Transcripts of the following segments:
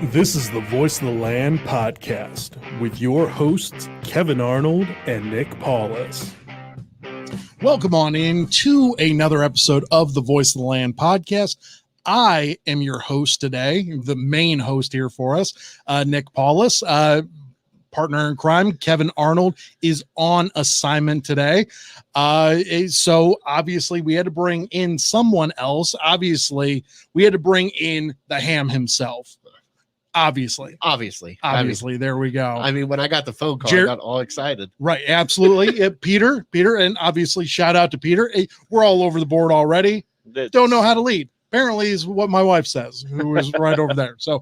This is the Voice of the Land podcast with your hosts, Kevin Arnold and Nick Paulus. Welcome on in to another episode of the Voice of the Land podcast. I am your host today, the main host here for us, Nick Paulus. Partner in crime, Kevan Arnold, is on assignment today. So obviously we had to bring in someone else. Obviously, we had to bring in the ham himself. Obviously, there we go. I mean, when I got the phone call, I got all excited. Right, absolutely. Peter, and obviously shout out to Peter. We're all over the board already. Don't know how to lead. Apparently is what my wife says, who is right over there. So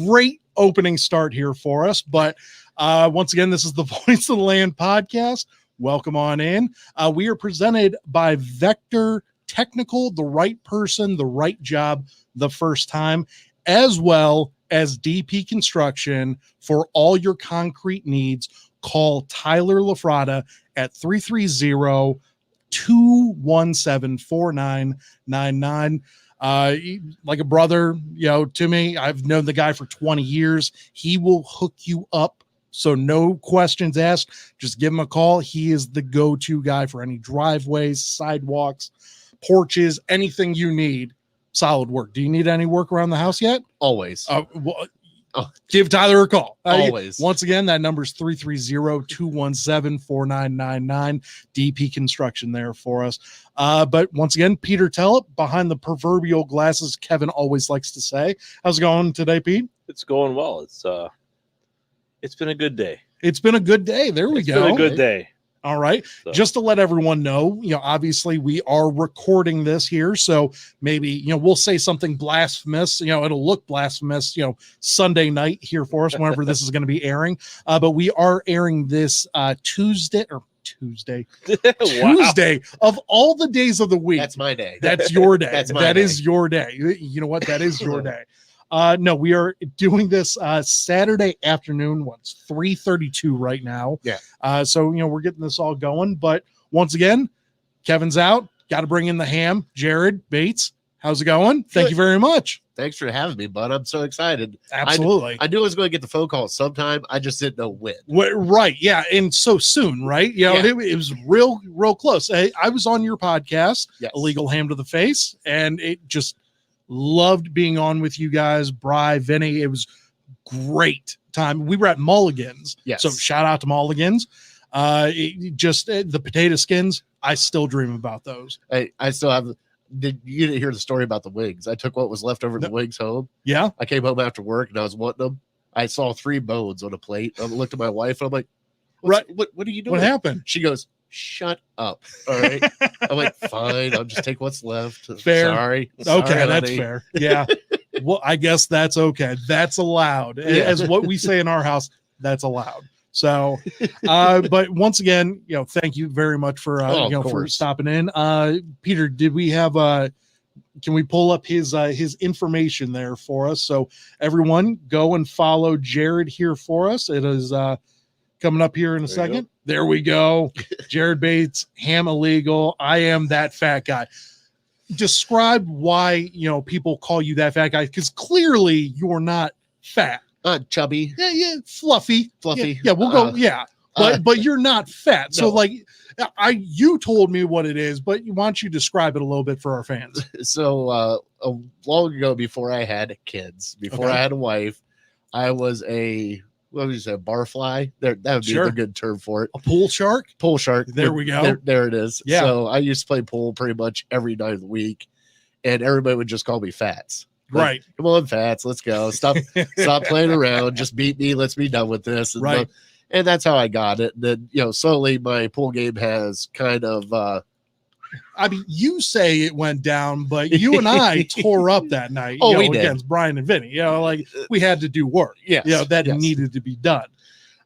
great opening start here for us. But once again, this is the Voice of the Land podcast. Welcome on in. We are presented by Vector Technical, the right person, the right job, the first time, as well as DP Construction for all your concrete needs. Call Tyler LaFrada at 330-217-4999. Like a brother, to me. I've known the guy for 20 years. He will hook you up. So no questions asked. Just give him a call. He is the go-to guy for any driveways, sidewalks, porches, anything you need. Solid work. Do you need any work around the house yet? Always. Give Tyler a call. Always. Once again, that number is 330-217-4999. DP Construction there for us. But once again, Peter Tellep behind the proverbial glasses, Kevin always likes to say. How's it going today, Pete? It's going well. It's been a good day. It's been a good day. There we go. It's been a good day. All right. So. Just to let everyone know, obviously we are recording this here. So maybe, we'll say something blasphemous, it'll look blasphemous, Sunday night here for us, whenever this is going to be airing. But we are airing this Tuesday Wow. Tuesday of all the days of the week. That's my day. That's your day. That is your day. You know what? That is your day. No, we are doing this Saturday afternoon. What's 3:32 right now? Yeah. So we're getting this all going. But once again, Kevin's out. Got to bring in the ham. Jared Bates, how's it going? Thank you very much. Thanks for having me, bud. I'm so excited. Absolutely. I knew I was going to get the phone call sometime. I just didn't know when. Right. Yeah. And so soon, right? It was real close. I was on your podcast, yes. Illegal Ham to the Face, and it just loved being on with you guys. Bri, Vinny, it was great time. We were at Mulligan's. Yes. So shout out to Mulligan's. The potato skins, I still dream about those. I still have. You didn't hear the story about the wings? I took what was left over the wings home. Yeah. I came home after work and I was wanting them. I saw 3 bones on a plate. I looked at my wife and I'm like, what are you doing? What happened? She goes, shut up. All right. I'm like, fine. I'll just take what's left. Fair. Sorry, okay, that's honey. fair. Yeah. Well, I guess that's okay. That's allowed. Yeah. As what we say in our house, that's allowed. So, but once again, thank you very much for for stopping in. Peter, did we have can we pull up his information there for us? So everyone go and follow Jared here for us. It is coming up here in a second. There we go. Jared Bates, ham illegal. I am that fat guy. Describe why, people call you that fat guy, because clearly you're not fat. Chubby. Yeah, fluffy. Yeah, we'll go. But you're not fat. So no. You told me what it is, but why don't you describe it a little bit for our fans? So long ago, before I had kids, before I had a wife, I was a barfly. That would be a good term for it. A pool shark. There we go. There it is. Yeah. So I used to play pool pretty much every night of the week, and everybody would just call me Fats. Right. Come on, Fats. Let's go. Stop playing around. Just beat me. Let's be done with this. And right. And that's how I got it. Then, slowly my pool game has kind of. I mean, you say it went down, but you and I tore up that night. We did. Against Brian and Vinny. We had to do work. Yes. That needed to be done.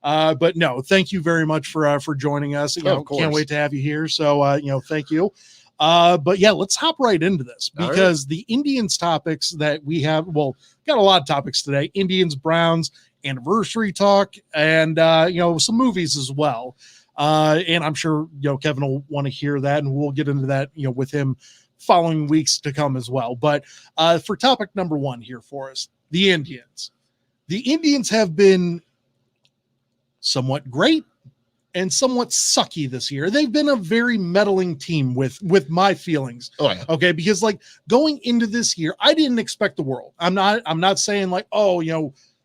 But no, thank you very much for joining us. Of course. Can't wait to have you here. So thank you. But yeah, let's hop right into this, because the Indians topics that we have, got a lot of topics today. Indians, Browns, anniversary talk, and some movies as well. And I'm sure Kevin will want to hear that, and we'll get into that with him following weeks to come as well. But for topic number 1 here for us, the Indians. The Indians have been somewhat great and somewhat sucky this year. They've been a very meddling team with my feelings. Oh, yeah. Okay, because like going into this year, I didn't expect the world. I'm not saying like, oh,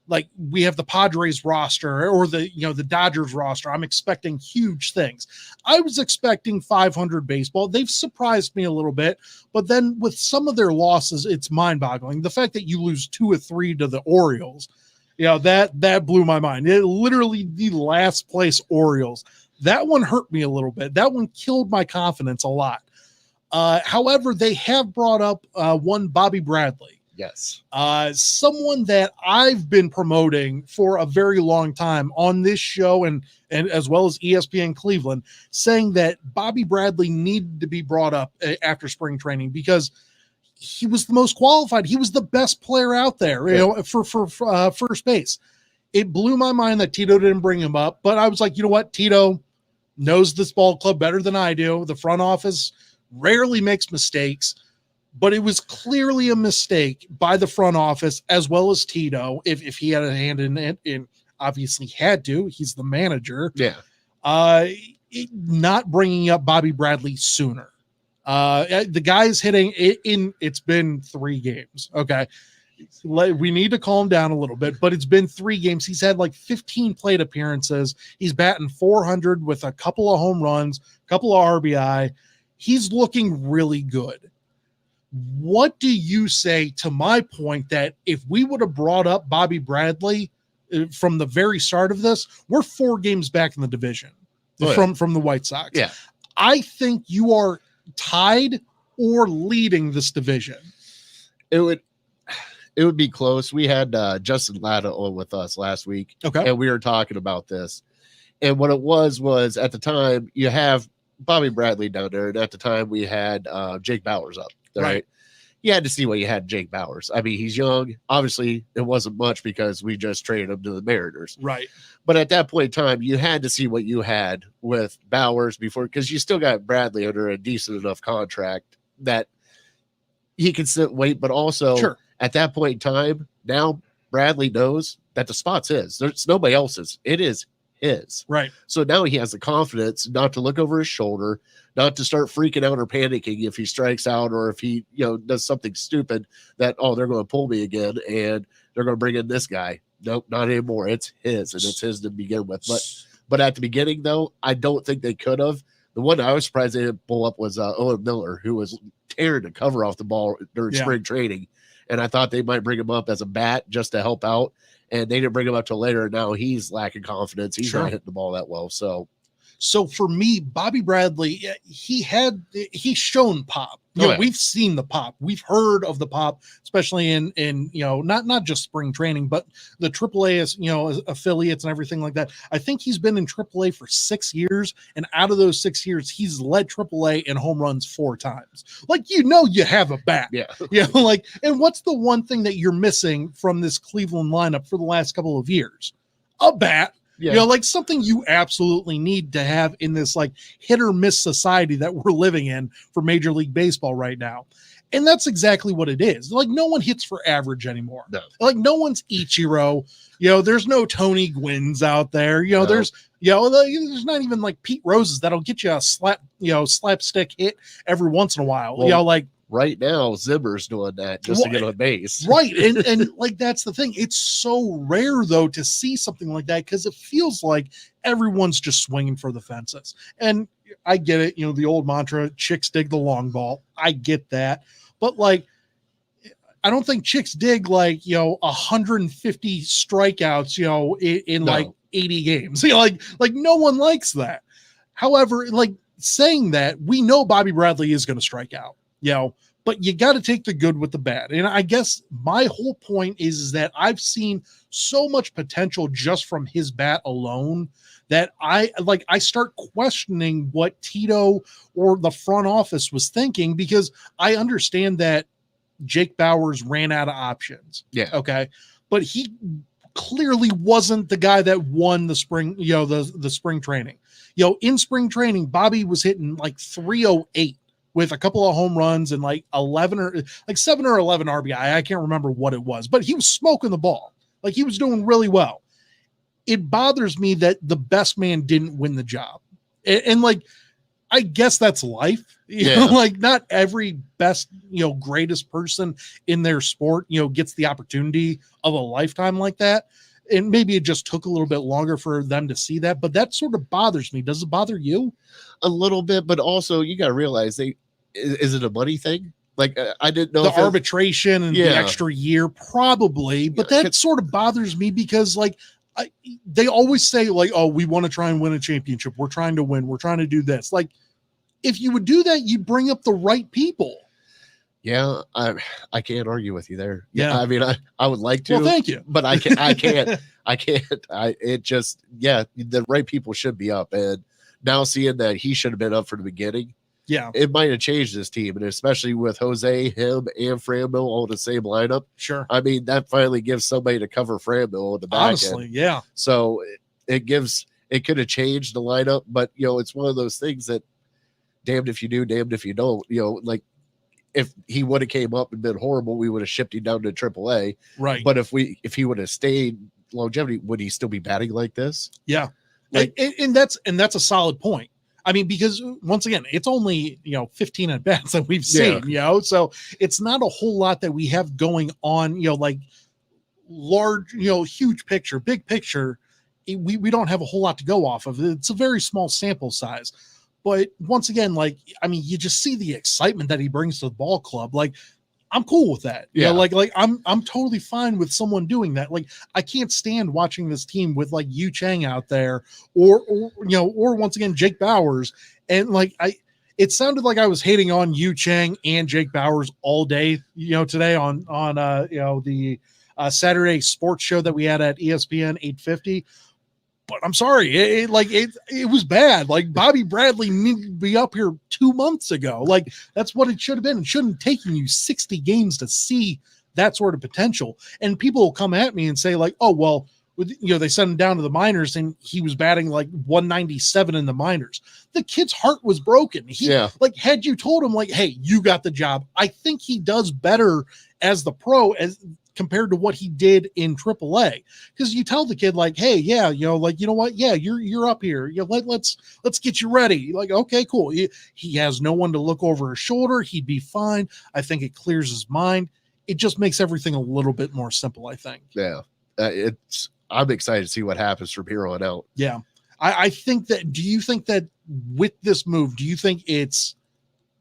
like we have the Padres roster or the Dodgers roster. I'm expecting huge things. I was expecting 500 baseball. They've surprised me a little bit, but then with some of their losses, it's mind-boggling. The fact that you lose 2 or 3 to the Orioles, that blew my mind. It literally the last place Orioles. That one hurt me a little bit. That one killed my confidence a lot. However, they have brought up one Bobby Bradley. Yes. Someone that I've been promoting for a very long time on this show and as well as ESPN Cleveland, saying that Bobby Bradley needed to be brought up after spring training because he was the most qualified. He was the best player out there, for first base. It blew my mind that Tito didn't bring him up, but I was like, you know what? Tito knows this ball club better than I do. The front office rarely makes mistakes. But it was clearly a mistake by the front office as well as Tito. If he had a hand in it, and obviously had to, he's the manager. Yeah. Not bringing up Bobby Bradley sooner. The guy's hitting it's been 3 games. Okay. We need to calm down a little bit, but it's been 3 games. He's had like 15 plate appearances. He's batting 400 with a couple of home runs, a couple of RBI. He's looking really good. What do you say to my point that if we would have brought up Bobby Bradley from the very start of this, we're 4 games back in the division from the White Sox. Yeah. I think you are tied or leading this division. It would be close. We had Justin Latta on with us last week. Okay. And we were talking about this. And what it was at the time you have Bobby Bradley down there. And at the time we had Jake Bauers up. Right. You had to see what you had Jake Bauers. I mean, he's young. Obviously, it wasn't much because we just traded him to the Mariners. Right. But at that point in time, you had to see what you had with Bauers before, because you still got Bradley under a decent enough contract that he can sit wait. But also, at that point in time, now Bradley knows that the spot's his. There's nobody else's. It is his. Right. So now he has the confidence not to look over his shoulder, not to start freaking out or panicking if he strikes out or if he, does something stupid that, they're going to pull me again and they're going to bring in this guy. Nope, not anymore. It's his, and it's his to begin with. But at the beginning, though, I don't think they could have. The one I was surprised they didn't pull up was Owen Miller, who was tearing the cover off the ball during spring training. And I thought they might bring him up as a bat just to help out. And they didn't bring him up till later. And now he's lacking confidence. He's not hitting the ball that well. So for me, Bobby Bradley, he's shown pop. We've seen the pop. We've heard of the pop, especially in not just spring training, but the AAA affiliates and everything like that. I think he's been in AAA for 6 years, and out of those 6 years, he's led AAA in home runs 4 times. Like, you have a bat. Yeah. And what's the one thing that you're missing from this Cleveland lineup for the last couple of years? A bat. Yeah. Something you absolutely need to have in this hit or miss society that we're living in for Major League Baseball right now. And that's exactly what it is. No one hits for average anymore. No. No one's Ichiro. There's no Tony Gwynns out there. No. There's not even Pete Roses that'll get you a slapstick hit every once in a while. Well, right now, Zimmer's doing that just to get on base. Right. And that's the thing. It's so rare, though, to see something like that because it feels like everyone's just swinging for the fences. And I get it. The old mantra, chicks dig the long ball. I get that. But I don't think chicks dig 150 strikeouts, in 80 games. No one likes that. However, saying that, we know Bobby Bradley is going to strike out. But you got to take the good with the bad. And I guess my whole point is that I've seen so much potential just from his bat alone that I start questioning what Tito or the front office was thinking, because I understand that Jake Bauers ran out of options. Yeah. Okay. But he clearly wasn't the guy that won the spring, the spring training. In spring training, Bobby was hitting 308. With a couple of home runs and 11 or 7 or 11 RBI. I can't remember what it was, but he was smoking the ball. Like he was doing really well. It bothers me that the best man didn't win the job. And like, I guess that's life. You know, like not every best, greatest person in their sport, gets the opportunity of a lifetime like that. And maybe it just took a little bit longer for them to see that, but that sort of bothers me. Does it bother you? A little bit, but also you got to realize is it a money thing? Like I didn't know the arbitration and the extra year, probably, but that sort of bothers me because like they always say like, oh, we want to try and win a championship. We're trying to win. We're trying to do this. Like if you would do that, you bring up the right people. Yeah, I can't argue with you there. Yeah, I mean, I would like to. Well, thank you, but I can't. The right people should be up, and now seeing that he should have been up from the beginning. Yeah, it might have changed this team, and especially with Jose, him, and Franmil all in the same lineup. Sure, I mean that finally gives somebody to cover Franmil in the back honestly, end. Yeah. So it could have changed the lineup, but it's one of those things that damned if you do, damned if you don't. Like. If he would have came up and been horrible, we would have shipped him down to AAA. Right. But if he would have stayed longevity, would he still be batting like this? Yeah. Like, and that's a solid point. I mean, because once again, it's only 15 at bats that we've seen, so it's not a whole lot that we have going on, like large, huge picture, big picture. We don't have a whole lot to go off of. It's a very small sample size. But once again, like, I mean, you just see the excitement that he brings to the ball club. Like, I'm cool with that. Yeah. Like I'm totally fine with someone doing that. Like, I can't stand watching this team with like Yu Chang out there or once again, Jake Bauers. And like, it sounded like I was hating on Yu Chang and Jake Bauers all day, today on the Saturday sports show that we had at ESPN 850. But I'm sorry, it was bad. Like Bobby Bradley needed to be up here 2 months ago. Like that's what it should have been. It shouldn't have taken you 60 games to see that sort of potential. And people will come at me and say like, oh, well, they sent him down to the minors and he was batting like 197 in the minors. The kid's heart was broken. Like had you told him like, hey, you got the job, I think he does better as the pro as compared to what he did in AAA. Because you tell the kid like, hey, yeah, like, you know what? Yeah, you're up here. Let's get you ready. Like, okay, cool. He has no one to look over his shoulder. He'd be fine. I think it clears his mind. It just makes everything a little bit more simple, I think. Yeah. I'm excited to see what happens from here on out. Yeah. I think that, do you think that with this move, do you think it's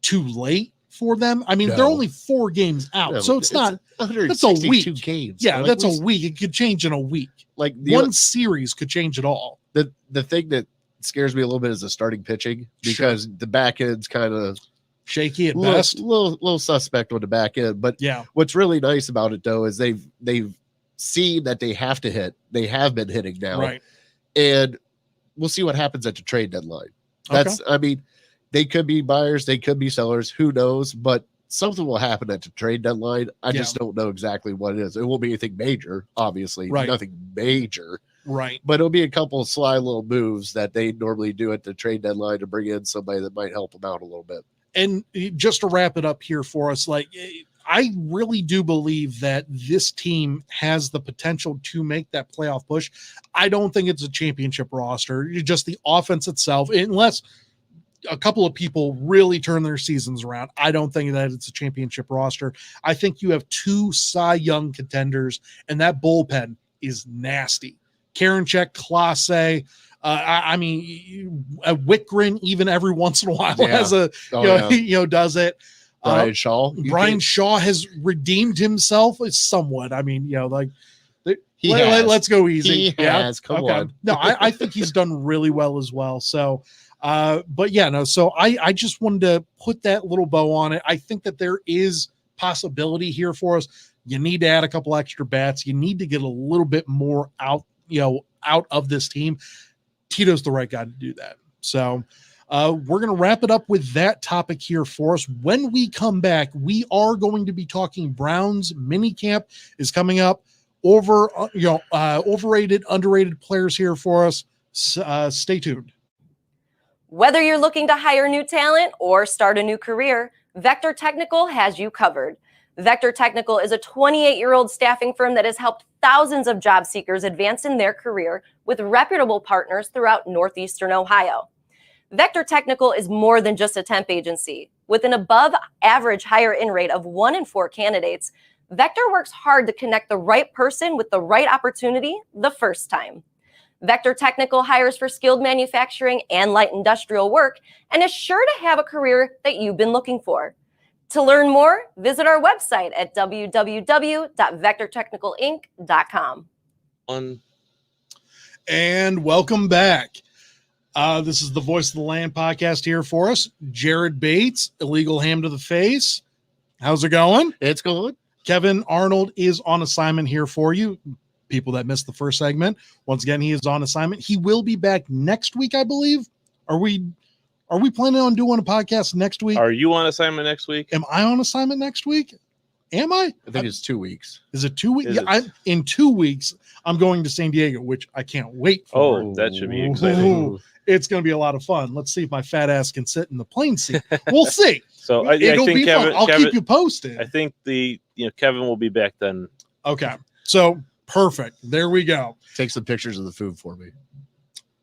too late for them? I mean, they're only 4 games out, so it's not. That's a week. Games. Yeah, that's a week. It could change in a week. Like one series could change it all. The thing that scares me a little bit is the starting pitching because the back end's kind of shaky at best. Little suspect on the back end. But yeah, what's really nice about it though is they've seen that they have to hit. They have been hitting now, right? And we'll see what happens at the trade deadline. I mean, they could be buyers, they could be sellers, who knows? But something will happen at the trade deadline. I just don't know exactly what it is. It won't be anything major, obviously, nothing major, right? But it'll be a couple of sly little moves that they normally do at the trade deadline to bring in somebody that might help them out a little bit. And just to wrap it up here for us, like, I really do believe that this team has the potential to make that playoff push. I don't think it's a championship roster, just the offense itself, unless a couple of people really turn their seasons around. I don't think that it's a championship roster. I think you have 2 Cy Young contenders, and that bullpen is nasty. Karinchak, Clase, I mean, Wickren even every once in a while has does it. Brian Shaw. Brian Shaw has redeemed himself somewhat. I mean, let's go easy. He has. Come on. No, I think he's done really well as well. So, but yeah, no. So I just wanted to put that little bow on it. I think that there is possibility here for us. You need to add a couple extra bats. You need to get a little bit more out of this team. Tito's the right guy to do that. So we're going to wrap it up with that topic here for us. When we come back, we are going to be talking Browns mini camp is coming up. Overrated, underrated players here for us. Stay tuned. Whether you're looking to hire new talent or start a new career, Vector Technical has you covered. Vector Technical is a 28-year-old staffing firm that has helped thousands of job seekers advance in their career with reputable partners throughout Northeastern Ohio. Vector Technical is more than just a temp agency. With an above-average hire-in rate of 1 in 4 candidates, Vector works hard to connect the right person with the right opportunity the first time. Vector Technical hires for skilled manufacturing and light industrial work and is sure to have a career that you've been looking for. To learn more, visit our website at www.vectortechnicalinc.com. And welcome back. This is the Voice of the Land podcast here for us. Jared Bates, illegal ham to the face. How's it going? It's going. Kevan Arnold is on assignment here for you. People that missed the first segment, once again, he is on assignment. He will be back next week, I believe. Are we planning on doing a podcast next week? Are you on assignment next week? Am I on assignment next week? Am I? I think it's 2 weeks. Is it 2 weeks? Yeah, in 2 weeks, I'm going to San Diego, which I can't wait for. Oh, that should be exciting. It's going to be a lot of fun. Let's see if my fat ass can sit in the plane seat. We'll see. So I It'll think be fun. I'll keep you posted. I think Kevan will be back then. Okay. So perfect. There we go. Take some pictures of the food for me.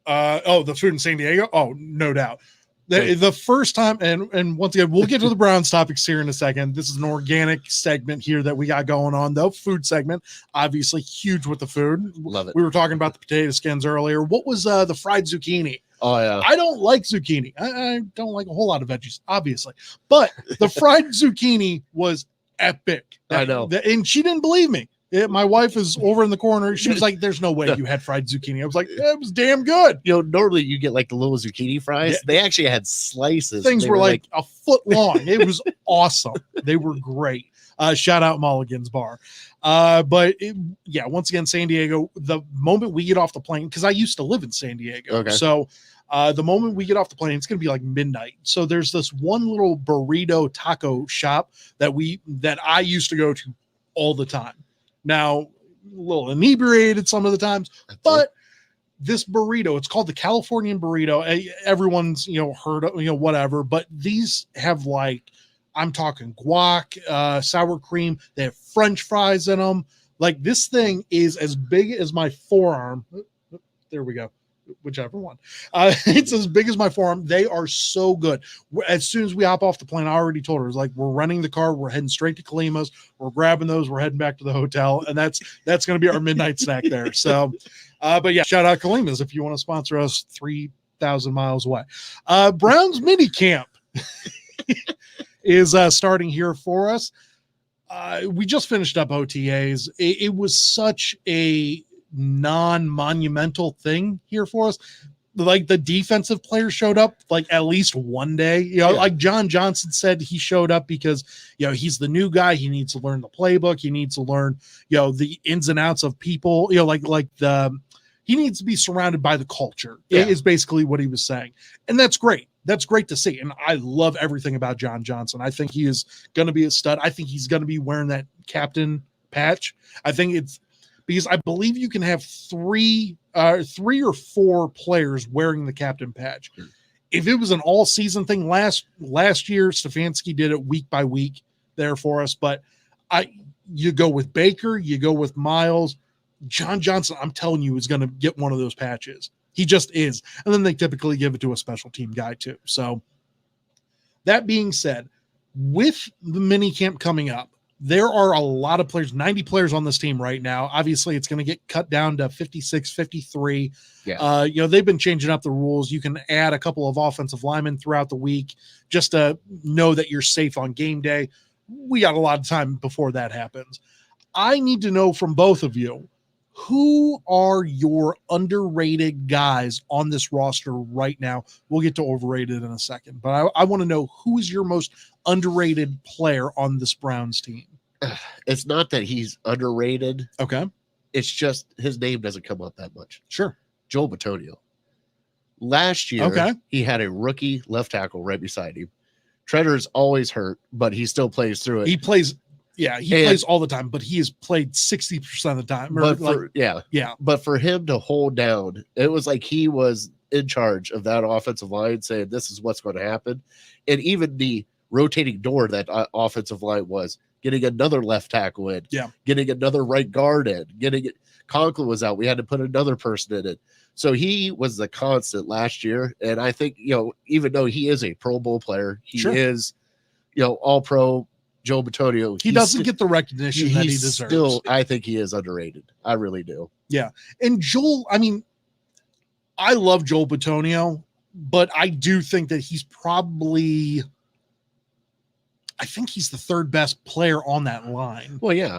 The food in San Diego? Oh, no doubt. The first time, and once again, we'll get to the Browns topics here in a second. This is an organic segment here that we got going on, though. Food segment, obviously huge with the food. Love it. We were talking about the potato skins earlier. What was the fried zucchini? Oh, yeah. I don't like zucchini. I don't like a whole lot of veggies, obviously. But the fried zucchini was epic. I know. And she didn't believe me. My wife is over in the corner. She was like, there's no way you had fried zucchini. I was like, it was damn good. Normally you get like the little zucchini fries. Yeah. They actually had slices. Things were like a foot long. It was awesome. They were great. Shout out Mulligan's Bar. Once again, San Diego, the moment we get off the plane, because I used to live in San Diego. Okay. So the moment we get off the plane, it's going to be like midnight. So there's this one little burrito taco shop that I used to go to all the time. Now, a little inebriated some of the times, but this burrito, it's called the Californian burrito. Everyone's, heard of, whatever, but these have I'm talking guac, sour cream. They have French fries in them. Like, this thing is as big as my forearm. There we go. Whichever one. It's as big as my forearm. They are so good. As soon as we hop off the plane, I already told her, it's like, we're renting the car. We're heading straight to Kalima's. We're grabbing those. We're heading back to the hotel. And that's going to be our midnight snack there. So, shout out Kalima's if you want to sponsor us 3,000 miles away. Browns mini camp is starting here for us. We just finished up OTAs. It was such a non-monumental thing here for us. Like, the defensive players showed up like at least one day. Like John Johnson said, he showed up because he's the new guy. He needs to learn the playbook. He needs to learn the ins and outs of people. He needs to be surrounded by the culture. Is basically what he was saying, and that's great. That's great to see, and I love everything about John Johnson. I think he is going to be a stud. I think he's going to be wearing that captain patch. I think it's because I believe you can have three or four players wearing the captain patch. If it was an all-season thing last year, Stefanski did it week by week there for us. But you go with Baker, you go with Miles, John Johnson. I'm telling you, is going to get one of those patches. He just is, and then they typically give it to a special team guy too. So that being said, with the mini camp coming up, there are a lot of players, 90 players on this team right now. Obviously, it's going to get cut down to 56, 53. Yeah. They've been changing up the rules. You can add a couple of offensive linemen throughout the week just to know that you're safe on game day. We got a lot of time before that happens. I need to know from both of you, who are your underrated guys on this roster right now? We'll get to overrated in a second, but I want to know, who is your most underrated player on this Browns team? It's not that he's underrated. Okay. It's just his name doesn't come up that much. Sure. Joel Bitonio. Last year, he had a rookie left tackle right beside him. Treader's always hurt, but he still plays through it. He plays plays all the time, but he has played 60% of the time. But for him to hold down, it was like he was in charge of that offensive line, saying this is what's going to happen. And even the rotating door that offensive line was, getting another left tackle in, getting another right guard in, Conklin was out. We had to put another person in it. So he was the constant last year. And I think, even though he is a Pro Bowl player, he is, all pro Joe Bitonio. He doesn't get the recognition that he deserves. Still, I think he is underrated. I really do. Yeah. And Joel, I mean, I love Joel Bitonio, but I do think that he's probably, I think he's the third best player on that line. Well, yeah.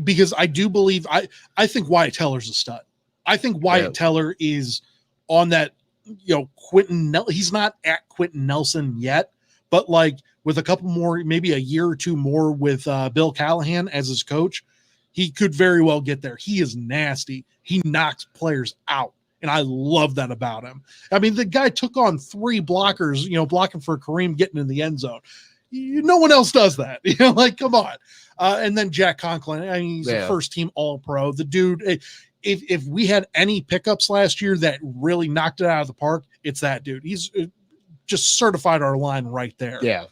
Because I do believe, I think Wyatt Teller's a stud. I think Wyatt Teller is on that, he's not at Quentin Nelson yet, but like with a couple more, maybe a year or two more with Bill Callahan as his coach, he could very well get there. He is nasty. He knocks players out. And I love that about him. I mean, the guy took on 3 blockers, blocking for Kareem getting in the end zone. No one else does that. Come on. And then Jack Conklin, I mean, he's a first team All-Pro. The dude, if we had any pickups last year that really knocked it out of the park, it's that dude. He's just certified our line right there. Yeah.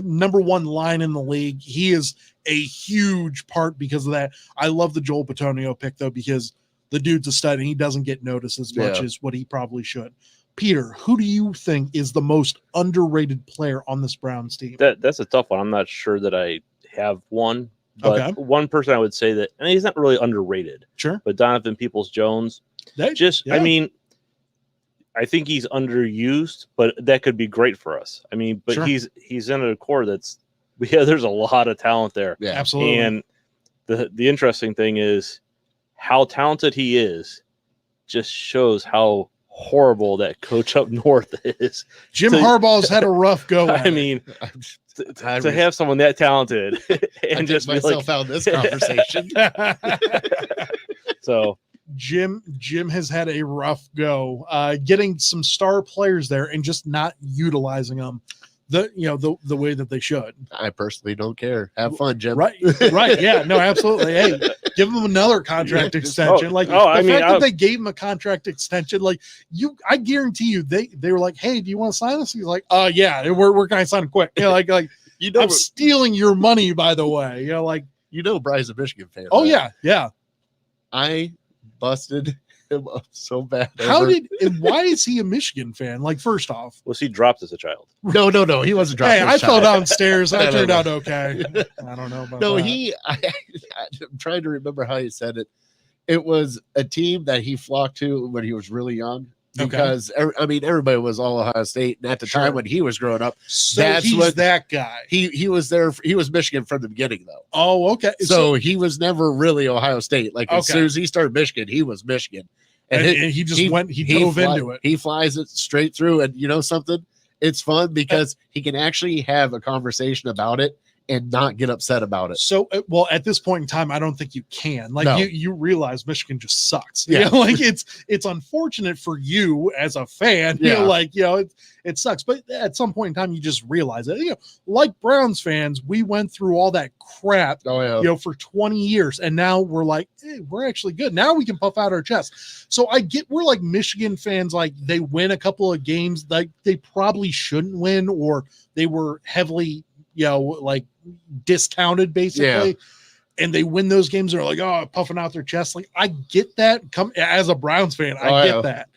Number 1 line in the league. He is a huge part because of that. I love the Joel Bitonio pick, though, because the dude's a stud and he doesn't get noticed as much as what he probably should. Peter, who do you think is the most underrated player on this Browns team? That's a tough one. I'm not sure that I have one, but one person I would say that, and he's not really underrated. Sure. But Donovan Peoples-Jones, I mean, I think he's underused, but that could be great for us. I mean, but he's in a core there's a lot of talent there. Yeah, absolutely. And the interesting thing is how talented he is just shows how horrible that coach up north is. Jim Harbaugh's had a rough go. I mean, to have someone that talented and just be myself out of this conversation. So Jim has had a rough go getting some star players there and just not utilizing them the way that they should. I personally don't care. Have fun, Jim. Right. Yeah, no, absolutely. Hey, give him another contract extension. They gave him a contract extension, I guarantee you they were like, hey, do you want to sign us? He's like, yeah, we're gonna sign him quick. I'm stealing your money, by the way. Bry's a Michigan fan. Oh, right? Yeah. I busted him up so bad. Why is he a Michigan fan? First off, was he dropped as a child? No, he wasn't dropped. Hey, I fell downstairs. I turned out okay. I don't know about that. I'm trying to remember how he said it. It was a team that he flocked to when he was really young. Because everybody was all Ohio State, and at the time when he was growing up, that guy. He was there. He was Michigan from the beginning, though. Oh, okay. So he was never really Ohio State. As soon as he started Michigan, he was Michigan, and he just went. He dove into it. He flies it straight through, and you know something? It's fun because he can actually have a conversation about it and not get upset about it. So, at this point in time, I don't think you can. You realize Michigan just sucks. Yeah. It's unfortunate for you as a fan. Yeah. It sucks. But at some point in time, you just realize it. Like Browns fans, we went through all that crap. Oh, yeah. For 20 years, and now we're like, hey, we're actually good. Now we can puff out our chest. So we're like Michigan fans. They win a couple of games they probably shouldn't win, or they were heavily discounted basically, and they win those games. They're like, oh, puffing out their chest. I get that. As a Browns fan, I get that.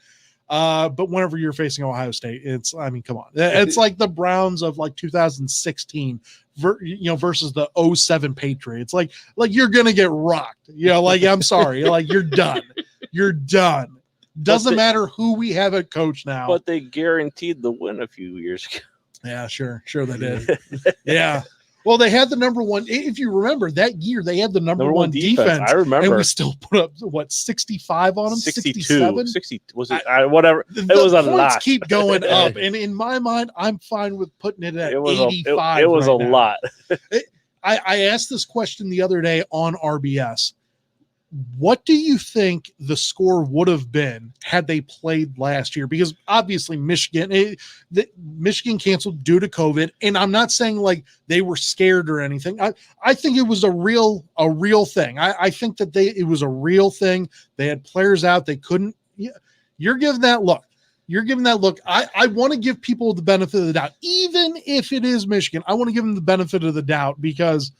But whenever you're facing Ohio State, come on. It's like the Browns of 2016, versus the 2007 Patriots. Like you're gonna get rocked. I'm sorry. You're done. You're done. Doesn't matter who we have at coach now. But they guaranteed the win a few years ago. Yeah, sure they did. Yeah. Well, they had the number 1. If you remember that year, they had the number 1 defense. I remember. And we still put up 65 on them. 62, 60 was it? Whatever. It was a lot. Keep going up, and in my mind, I'm fine with putting it at 85. It was a lot. I asked this question the other day on RBS. What do you think the score would have been had they played last year? Because obviously Michigan canceled due to COVID, and I'm not saying they were scared or anything. I think it was a real thing. I think that it was a real thing. They had players out. They couldn't. You're giving that look. I want to give people the benefit of the doubt, even if it is Michigan. I want to give them the benefit of the doubt because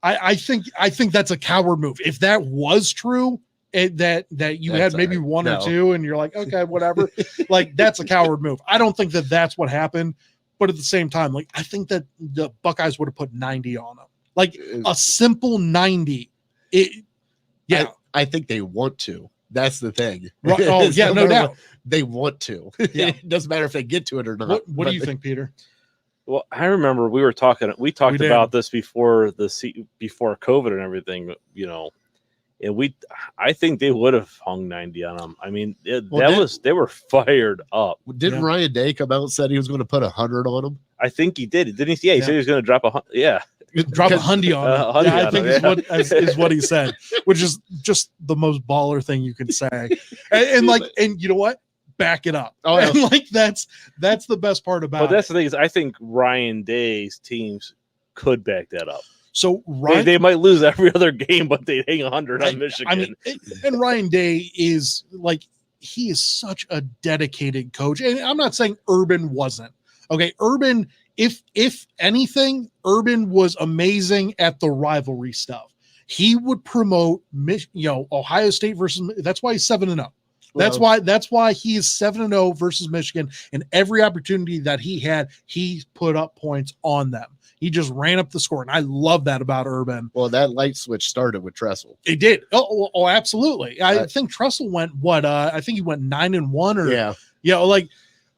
I think that's a coward move. If that was true, that you had maybe one or two, and you're like, okay, whatever, like that's a coward move. I don't think that that's what happened, but at the same time, like I think that the Buckeyes would have put 90 on them, like a simple 90. I think they want to. That's the thing. Right. Oh yeah, no doubt. They want to. Yeah. It doesn't matter if they get to it or not. What do you think, Peter? Well, I remember we talked about this before before COVID and everything, and I think they would have hung 90 on them. I mean, they were fired up. Didn't Ryan Day come out and said he was going to put 100 on them? I think he did. Didn't he? Yeah, he said he was going to drop 100. Yeah. Drop a hundy on it. I think is what he said, which is just the most baller thing you can say. And you know what? Back it up. Oh, yeah. And like that's the best part about it. But that's the thing is I think Ryan Day's teams could back that up. So they might lose every other game, but they hang 100 on Michigan. I mean, and Ryan Day is like, he is such a dedicated coach. And I'm not saying Urban wasn't. Okay, Urban, if anything, Urban was amazing at the rivalry stuff. He would promote Ohio State versus, that's why he's 7-0. That's why he is 7-0 versus Michigan, and every opportunity that he had, he put up points on them. He just ran up the score, and I love that about Urban. Well, that light switch started with Tressel. It did. Oh, absolutely. I think Tressel went I think he went 9-1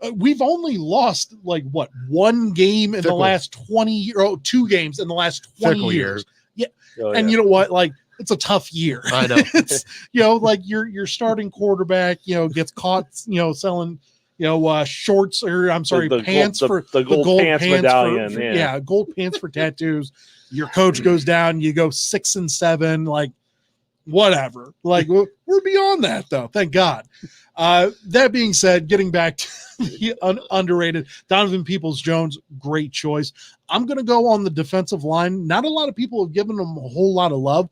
or we've only lost one game in the last 20 years, or 2 games in the last 20 years. Yeah. Oh, and you know what? Like, it's a tough year. I know. It's like your starting quarterback, gets caught, selling, shorts, or I'm sorry, pants for the gold pants medallion. Gold pants for tattoos. Your coach goes down, you go 6-7, like whatever. Like we're beyond that though. Thank God. That being said, getting back to the underrated Donovan Peoples-Jones, great choice. I'm going to go on the defensive line. Not a lot of people have given him a whole lot of love.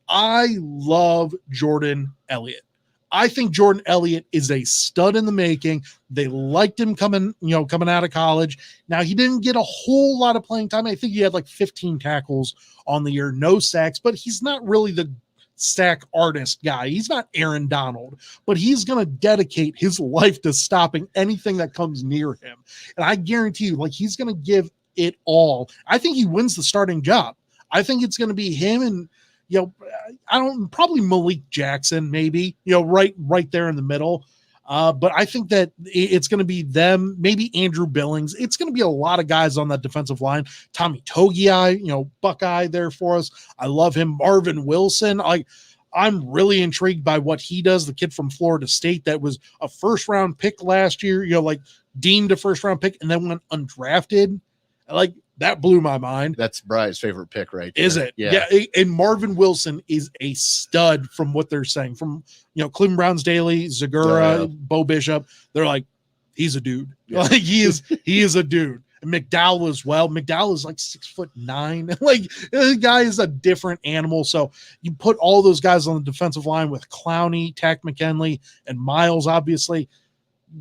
I love Jordan Elliott. I think Jordan Elliott is a stud in the making. They liked him coming out of college. Now, he didn't get a whole lot of playing time. I think he had like 15 tackles on the year, no sacks, but he's not really the sack artist guy. He's not Aaron Donald, but he's going to dedicate his life to stopping anything that comes near him. And I guarantee you, he's going to give it all. I think he wins the starting job. I think it's going to be him and, probably Malik Jackson, maybe, right there in the middle. But I think that it's going to be them, maybe Andrew Billings. It's going to be a lot of guys on that defensive line. Tommy Togiai, Buckeye there for us. I love him. Marvin Wilson. I'm really intrigued by what he does. The kid from Florida State that was a first-round pick last year, deemed a first-round pick and then went undrafted. That blew my mind. That's Brian's favorite pick, right there. Is it? Yeah. And Marvin Wilson is a stud from what they're saying. From, Cleveland Browns Daily, Zagura, Bo Bishop. They're like, he's a dude. Yeah. He is a dude. And McDowell as well. McDowell is 6'9". The guy is a different animal. So you put all those guys on the defensive line with Clowney, Tack McKinley, and Miles, obviously,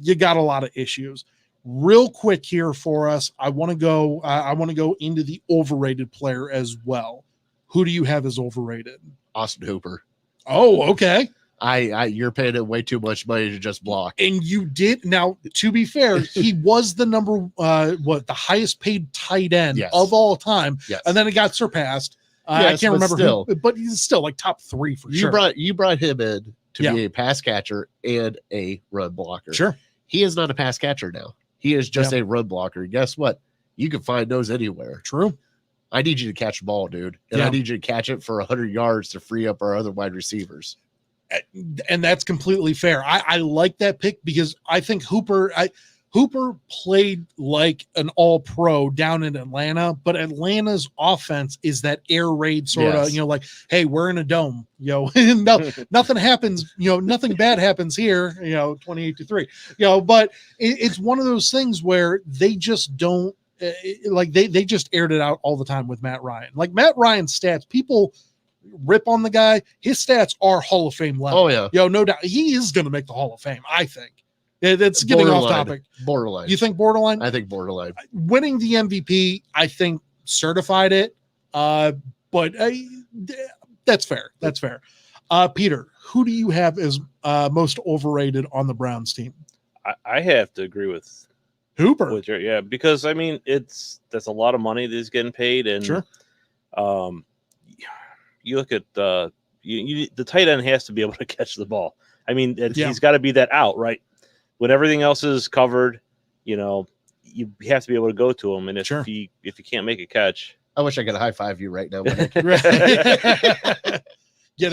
you got a lot of issues. Real quick here for us, I want to go into the overrated player as well. Who do you have as overrated? Austin Hooper. Oh, okay. You're paying him way too much money to just block. And you did. Now, to be fair, he was the the highest paid tight end of all time. Yes. And then it got surpassed. I can't remember who, but he's still top 3 for sure. You brought him in to be a pass catcher and a run blocker. Sure. He is not a pass catcher now. He is just a run blocker. And guess what? You can find those anywhere. True. I need you to catch the ball, dude. And I need you to catch it for 100 yards to free up our other wide receivers. And that's completely fair. I like that pick because I think Hooper played like an all-pro down in Atlanta, but Atlanta's offense is that air raid sort of, hey, we're in a dome, nothing happens, nothing bad happens here, 28-3, but it's one of those things where they just don't they just aired it out all the time with Matt Ryan. Matt Ryan's stats, people rip on the guy. His stats are Hall of Fame level. Oh yeah. No doubt. He is going to make the Hall of Fame, I think. That's getting off topic. Borderline. You think borderline? I think borderline. Winning the MVP, I think, certified it. But but that's fair. That's fair. Peter, who do you have as most overrated on the Browns team? I have to agree with Hooper. Yeah, because I mean that's a lot of money that he's getting paid, and sure. You look at the tight end has to be able to catch the ball. I mean, he's got to be that out, right? When everything else is covered, you have to be able to go to him, and if you can't make a catch, I wish I could high five you right now. Get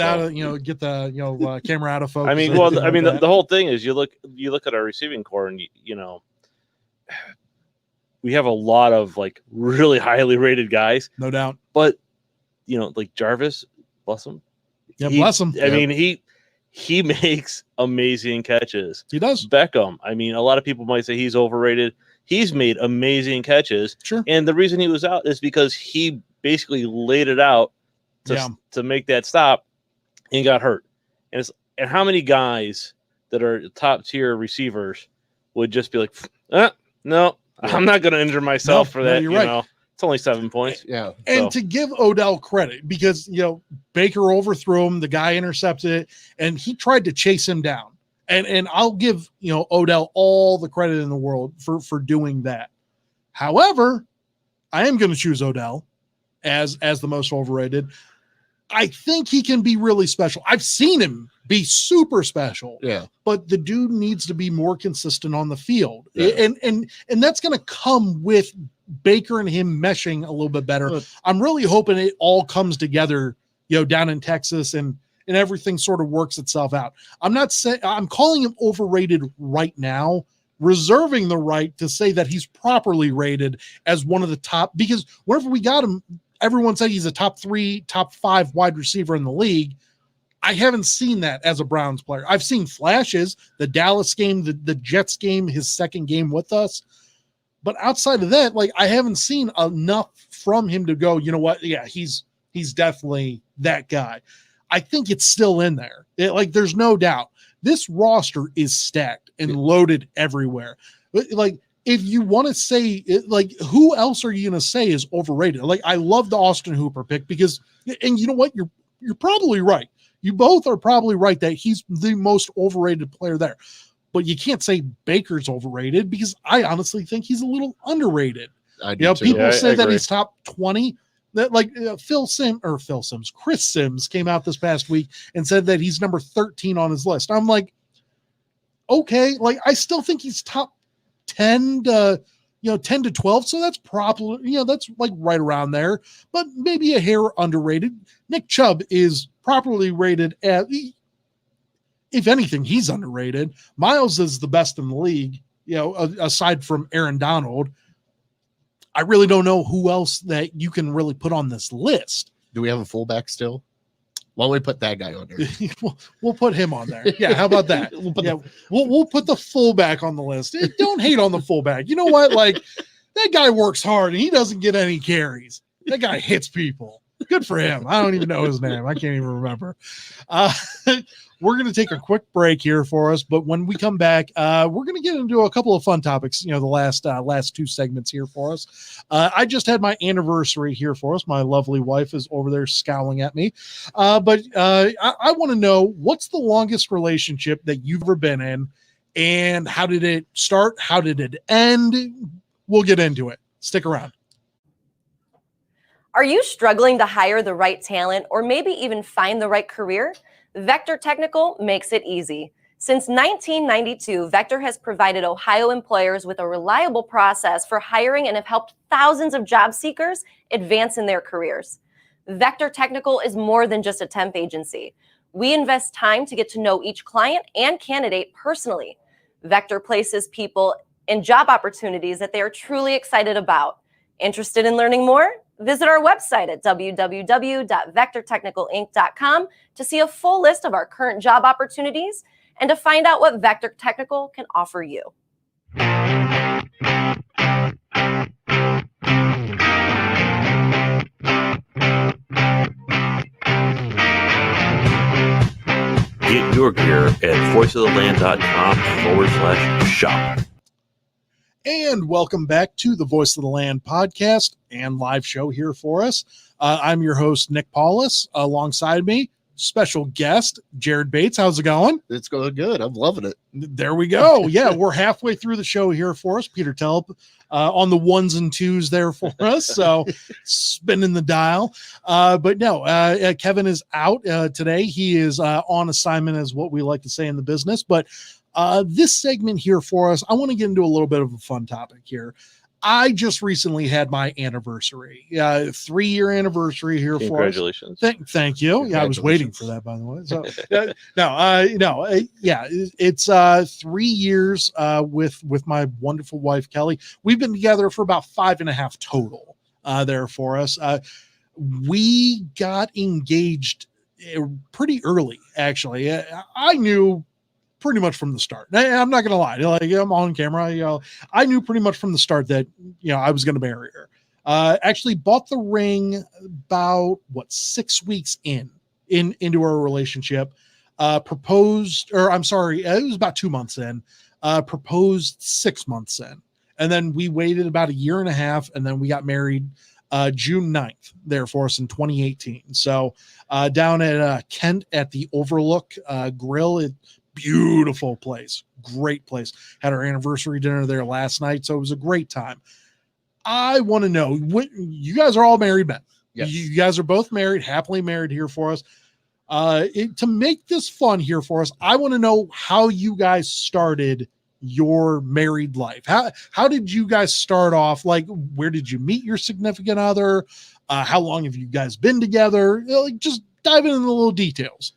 out of get the camera out of focus. I mean, the whole thing is you look at our receiving core, and we have a lot of like really highly rated guys, no doubt. But like Jarvis, bless him. Yeah, bless him. I mean, he makes amazing catches. He does. Beckham. I mean, a lot of people might say he's overrated. He's made amazing catches. Sure. And the reason he was out is because he basically laid it out to make that stop and got hurt. And how many guys that are top tier receivers would just be like, no, I'm not going to injure myself for that. You're right. It's only 7 points. Yeah. And to give Odell credit, because Baker overthrew him, the guy intercepted it, and he tried to chase him down. And I'll give Odell all the credit in the world for doing that. However, I am going to choose Odell as the most overrated. I think he can be really special. I've seen him be super special. Yeah. But the dude needs to be more consistent on the field. Yeah. And that's going to come with Baker and him meshing a little bit better. I'm really hoping it all comes together, down in Texas and everything sort of works itself out. I'm not saying I'm calling him overrated right now, reserving the right to say that he's properly rated as one of the top, because whenever we got him, everyone said he's a top 3, top 5 wide receiver in the league. I haven't seen that as a Browns player. I've seen flashes, the Dallas game, the Jets game, his second game with us. But outside of that, like, I haven't seen enough from him to go, you know what? Yeah, he's definitely that guy. I think it's still in there. There's no doubt. This roster is stacked and loaded everywhere. Like, if you want to say it, like, who else are you going to say is overrated? Like, I love the Austin Hooper pick because, and you know what? You're probably right. You both are probably right that he's the most overrated player there. But you can't say Baker's overrated because I honestly think he's a little underrated. I do too. People say that he's top 20. That Chris Sims came out this past week and said that he's number 13 on his list. I'm like, okay, like, I still think he's top 10 to 10 to 12. So that's probably, that's like right around there, but maybe a hair underrated. Nick Chubb is properly rated at, if anything, he's underrated. Miles is the best in the league, aside from Aaron Donald. I really don't know who else that you can really put on this list. Do we have a fullback still? Why don't we put that guy on there? We'll put him on there. Yeah, how about that? We'll put the fullback on the list. Don't hate on the fullback. You know what? Like, that guy works hard and he doesn't get any carries. That guy hits people. Good for him. I don't even know his name. I can't even remember. We're going to take a quick break here for us, but when we come back, we're going to get into a couple of fun topics. The last 2 segments here for us. I just had my anniversary here for us. My lovely wife is over there scowling at me, but I want to know, what's the longest relationship that you've ever been in, and how did it start? How did it end? We'll get into it. Stick around. Are you struggling to hire the right talent or maybe even find the right career? Vector Technical makes it easy. Since 1992, Vector has provided Ohio employers with a reliable process for hiring and have helped thousands of job seekers advance in their careers. Vector Technical is more than just a temp agency. We invest time to get to know each client and candidate personally. Vector places people in job opportunities that they are truly excited about. Interested in learning more? Visit our website at www.vectortechnicalinc.com to see a full list of our current job opportunities and to find out what Vector Technical can offer you. Get your gear at voiceoftheland.com/shop. And welcome back to the Voice of the Land podcast and live show here for us. I'm your host, Nick Paulus. Alongside me, special guest, Jared Bates. How's it going? It's going good. I'm loving it. There we go. Yeah, we're halfway through the show here for us. Peter Telp on the ones and twos there for us. So spinning the dial. But no, Kevan is out today. He is on assignment, as what we like to say in the business. But this segment here for us, I want to get into a little bit of a fun topic here. I just recently had my anniversary, 3-year anniversary here for us. Congratulations. Thank you. Yeah, I was waiting for that, by the way. So it's 3 years with my wonderful wife, Kelly. We've been together for about 5.5 total there for us. We got engaged pretty early, actually. I knew pretty much from the start. I'm not going to lie. Like, I'm on camera. I knew pretty much from the start that, I was going to marry her. Actually bought the ring about 6 weeks into our relationship. Proposed, or I'm sorry, it was about 2 months in. Proposed 6 months in, and then we waited about 1.5 years, and then we got married June 9th there for us in 2018. So down at Kent at the Overlook Grill. Beautiful place, great place. Had our anniversary dinner there last night, so it was a great time. I want to know, what you guys are all married men. Yes. You guys are both married, happily married here for us. To make this fun here for us, I want to know how you guys started your married life. How did you guys start off? Like, where did you meet your significant other? How long have you guys been together? Like, just dive into the little details.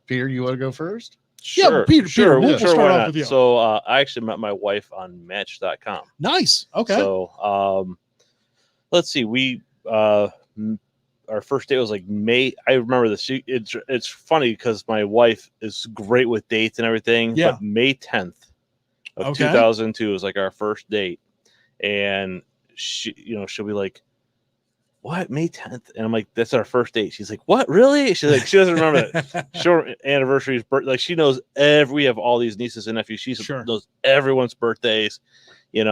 Peter, you want to go first? Sure, Peter, we'll start off with you. So I actually met my wife on Match.com. Nice. Okay. So let's see. We our first date was like May. I remember this. It's funny because my wife is great with dates and everything. Yeah. But May 10th of 2002 was like our first date, and she'll be like, "What, May 10th?" And I'm like, "That's our first date." She's like, "What, really?" She's like, she doesn't remember it. Short anniversaries, like she knows we have all these nieces and nephews. She knows everyone's birthdays, and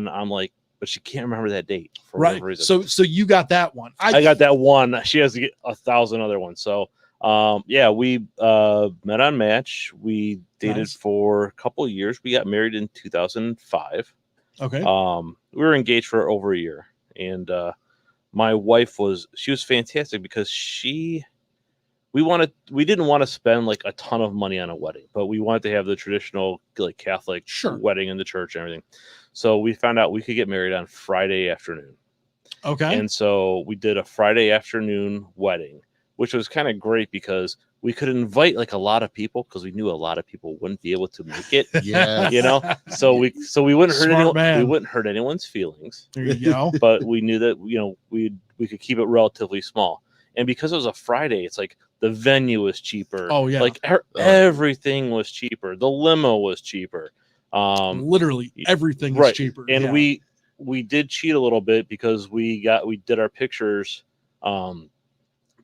I'm like, but she can't remember that date for whatever reason. So you got that one. I got that one. She has to get 1,000 other ones. So we met on Match. We dated for a couple of years. We got married in 2005. Okay. We were engaged for over a year, and my wife was fantastic because we didn't want to spend like a ton of money on a wedding, but we wanted to have the traditional like Catholic wedding in the church and everything. So we found out we could get married on Friday afternoon. Okay. And so we did a Friday afternoon wedding, which was kind of great because we could invite like a lot of people because we knew a lot of people wouldn't be able to make it. Yeah. So we wouldn't hurt anyone's feelings. There you go. But we knew that we could keep it relatively small. And because it was a Friday, it's like the venue was cheaper. Oh yeah. Like everything was cheaper. The limo was cheaper. Literally everything was cheaper. And we did cheat a little bit because we did our pictures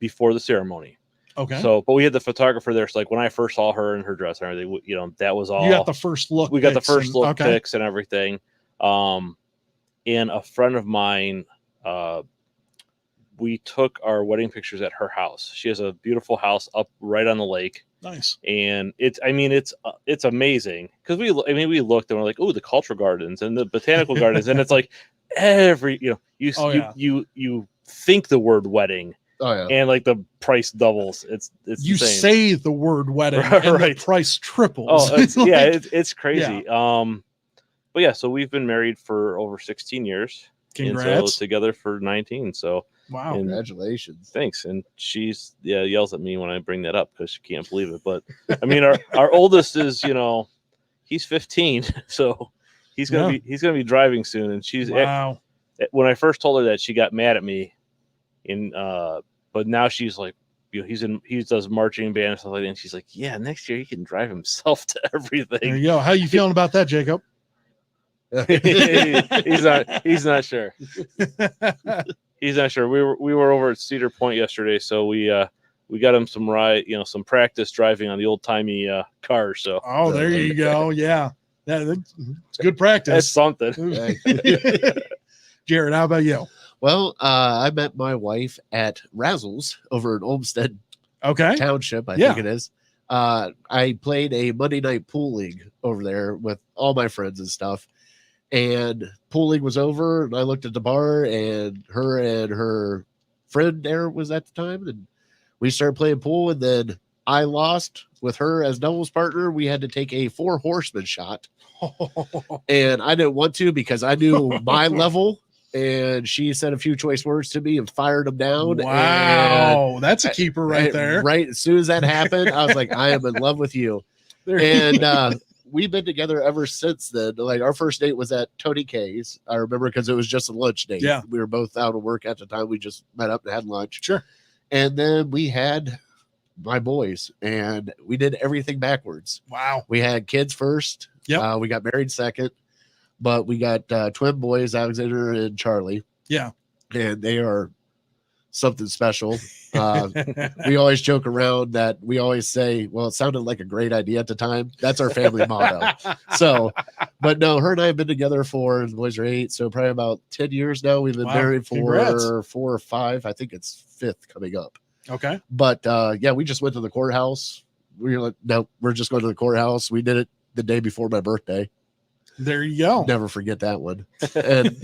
before the ceremony. Okay. So, but we had the photographer there. So like when I first saw her in her dress and everything, that was all. You got the first look. We got the first look pics and everything. And a friend of mine, we took our wedding pictures at her house. She has a beautiful house up right on the lake. Nice. And it's amazing because we looked and we're like, oh, the cultural gardens and the botanical gardens, and it's like you think the word wedding. Oh yeah, and like the price doubles. It's you insane. Say the word wedding, and the price triples. Oh, it's crazy. Yeah. But yeah, so we've been married for over 16 years. Congrats. And so together for 19. So wow, congratulations. Thanks. And she's yells at me when I bring that up because she can't believe it. But I mean, our oldest is he's 15, so he's gonna be driving soon. And she's when I first told her that, she got mad at me. But now she's like, he does marching band and stuff like that. And she's like, yeah, next year he can drive himself to everything. There you go. How you feeling about that, Jacob? He's not sure. He's not sure. We were over at Cedar Point yesterday, so we got him some practice driving on the old timey cars. So there you go. Yeah. It's good practice. That's something. Jared, how about you? Well, I met my wife at Razzles over in Olmsted Township, I think it is. I played a Monday night pool league over there with all my friends and stuff. And pool league was over, and I looked at the bar, and her friend there was at the time, and we started playing pool, and then I lost with her as doubles partner. We had to take a 4 horseman shot, and I didn't want to because I knew my level. And she said a few choice words to me and fired them down. Wow, that's a keeper right there. Right as soon as that happened, I was like, I am in love with you. And we've been together ever since then. Like our first date was at Tony K's. I remember because it was just a lunch date. Yeah. We were both out of work at the time. We just met up and had lunch. Sure. And then we had my boys, and we did everything backwards. Wow. We had kids first. Yeah. We got married second. But we got twin boys, Alexander and Charlie. Yeah. And they are something special. We always joke around that we always say, well, it sounded like a great idea at the time. That's our family motto. So, but no, her and I have been together the boys are 8. So probably about 10 years now. We've been married for Congrats. 4 or 5. I think it's 5th coming up. Okay. But we just went to the courthouse. We were like, no, we're just going to the courthouse. We did it the day before my birthday. There you go. Never forget that one. And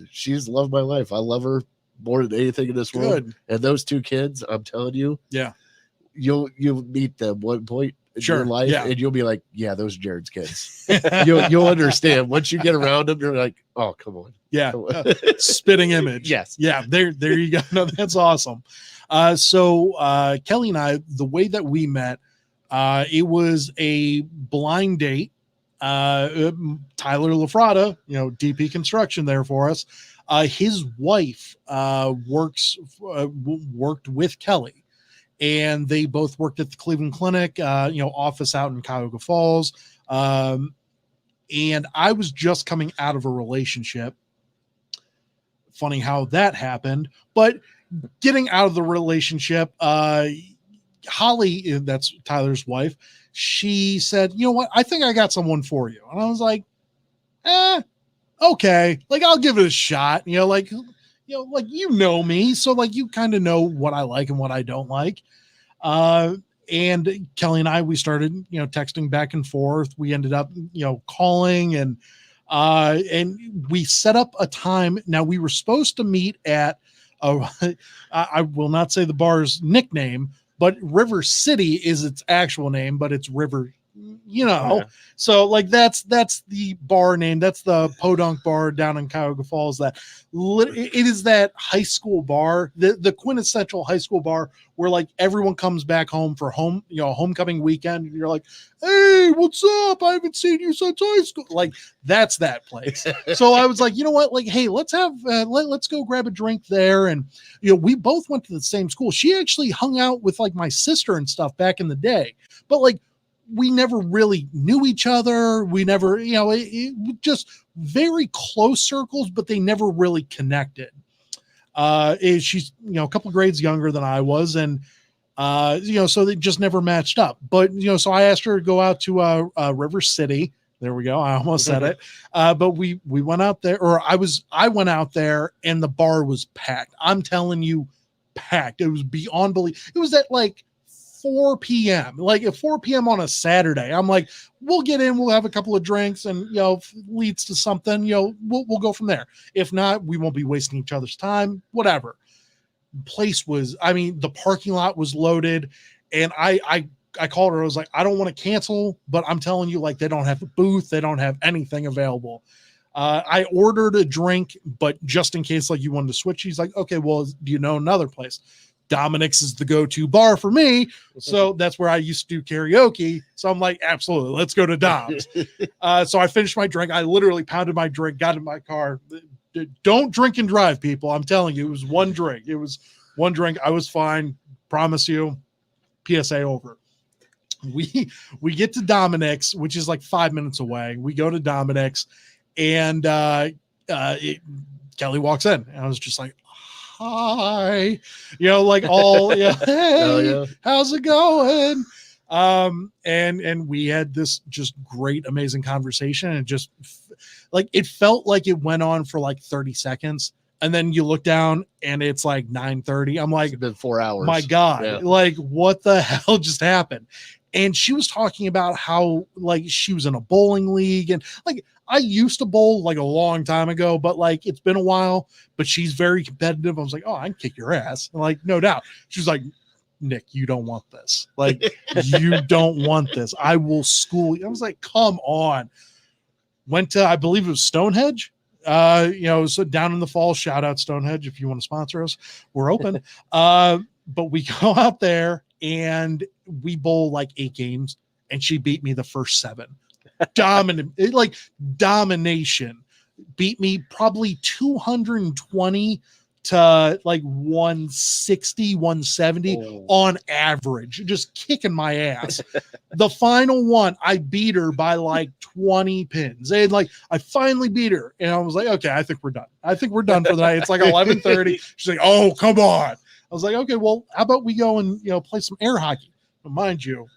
she's loved my life. I love her more than anything in this world. And those 2 kids, I'm telling you, you'll meet them one point in your life, and you'll be like, yeah, those are Jared's kids. You'll understand once you get around them. You're like, oh, come on. Yeah. Spitting image. Yes. Yeah. There you go. No, that's awesome. So Kelly and I, the way that we met, it was a blind date. Tyler LaFrada, DP Construction there for us. His wife worked with Kelly, and they both worked at the Cleveland Clinic, office out in Cuyahoga Falls. And I was just coming out of a relationship. Funny how that happened, but getting out of the relationship, Holly, that's Tyler's wife, she said, you know what? I think I got someone for you. And I was like, okay. Like, I'll give it a shot. Like you know me. So like, you kind of know what I like and what I don't like. And Kelly and I, we started, texting back and forth. We ended up, calling and we set up a time. Now we were supposed to meet at, I will not say the bar's nickname, but River City is its actual name, but it's River, So like that's the bar name. That's the Podunk Bar down in Cuyahoga Falls. It is that high school bar, the quintessential high school bar where like everyone comes back home for homecoming weekend. And you're like, hey, what's up? I haven't seen you since high school. Like that's that place. So I was like, you know what? Like, hey, let's have let's go grab a drink there. And we both went to the same school. She actually hung out with like my sister and stuff back in the day, but like we never really knew each other. We never, it just very close circles, but they never really connected. She's, a couple grades younger than I was. And, so they just never matched up. But, so I asked her to go out to River City. There we go. I almost said it. But we went out there, or I went out there and the bar was packed. I'm telling you, packed. It was beyond belief. It was at like 4 p.m. like at 4 p.m. on a Saturday. I'm like, we'll get in, we'll have a couple of drinks, and if it leads to something, we'll go from there. If not, we won't be wasting each other's time, whatever. Place was, the parking lot was loaded, and I called her. I was like, I don't want to cancel, but I'm telling you, like, they don't have a booth, they don't have anything available. I ordered a drink, but just in case like you wanted to switch, she's like, okay, well, do you know another place? Dominic's is the go-to bar for me. So that's where I used to do karaoke. So I'm like, absolutely, let's go to Dom's. So I finished my drink. I literally pounded my drink, got in my car. Don't drink and drive, people. I'm telling you, it was one drink. It was one drink. I was fine. Promise you. PSA over. We get to Dominic's, which is like 5 minutes away. We go to Dominic's, and Kelly walks in. And I was just like, hi, like all, hey, how's it going? And we had this just great, amazing conversation, and just like it felt like it went on for like 30 seconds. And then you look down and it's like 9:30. I'm like, it's been 4 hours. My God, Yeah. like what the hell just happened? And she was talking about how like she was in a bowling league, and like I used to bowl like a long time ago, but like it's been a while. But she's very competitive. I was like, oh, I can kick your ass. And, like, no doubt. She was like, Nick, you don't want this. Like, you don't want this. I will school you. I was like, come on. Went to, I believe it was Stonehenge. So down in the fall, shout out Stonehenge if you want to sponsor us, we're open. But we go out there and we bowl like 8 games, and she beat me the first 7. Domination. Beat me probably 220 to like 160, 170 on average, just kicking my ass. The final one, I beat her by like 20 pins. And like, I finally beat her. And I was like, okay, I think we're done. I think we're done for the night. It's like 11:30. She's like, oh, come on. I was like, okay, well, how about we go and, play some air hockey? But mind you,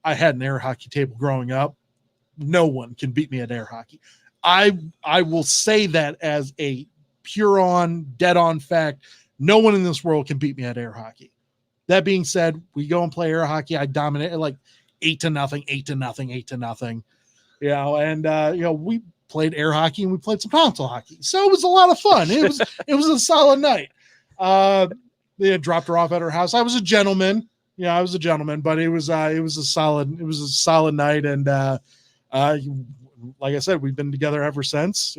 I had an air hockey table growing up. No one can beat me at air hockey. I will say that as a pure on, dead on fact. No one in this world can beat me at air hockey. That being said, we go and play air hockey. I dominate like 8-0, 8-0. And we played air hockey and we played some console hockey. So it was a lot of fun. It was a solid night. They had dropped her off at her house. I was a gentleman. Yeah, I was a gentleman, but it was a solid night. And like I said, we've been together ever since.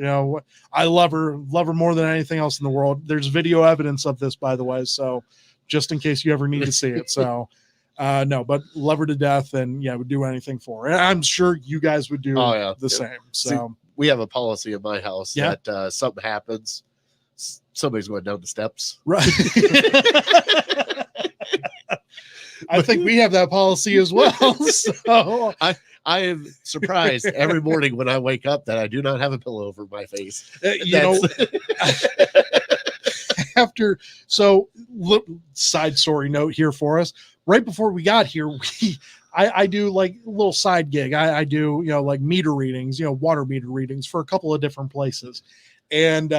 I love her more than anything else in the world. There's video evidence of this, by the way. So just in case you ever need to see it. So no, but love her to death, and would do anything for her. And I'm sure you guys would do the same. So see, we have a policy in my house that something happens, somebody's going down the steps. Right. I think we have that policy as well. So I am surprised every morning when I wake up that I do not have a pillow over my face. Side story note here for us. Right before we got here, I do like a little side gig. I do, like meter readings, water meter readings for a couple of different places. And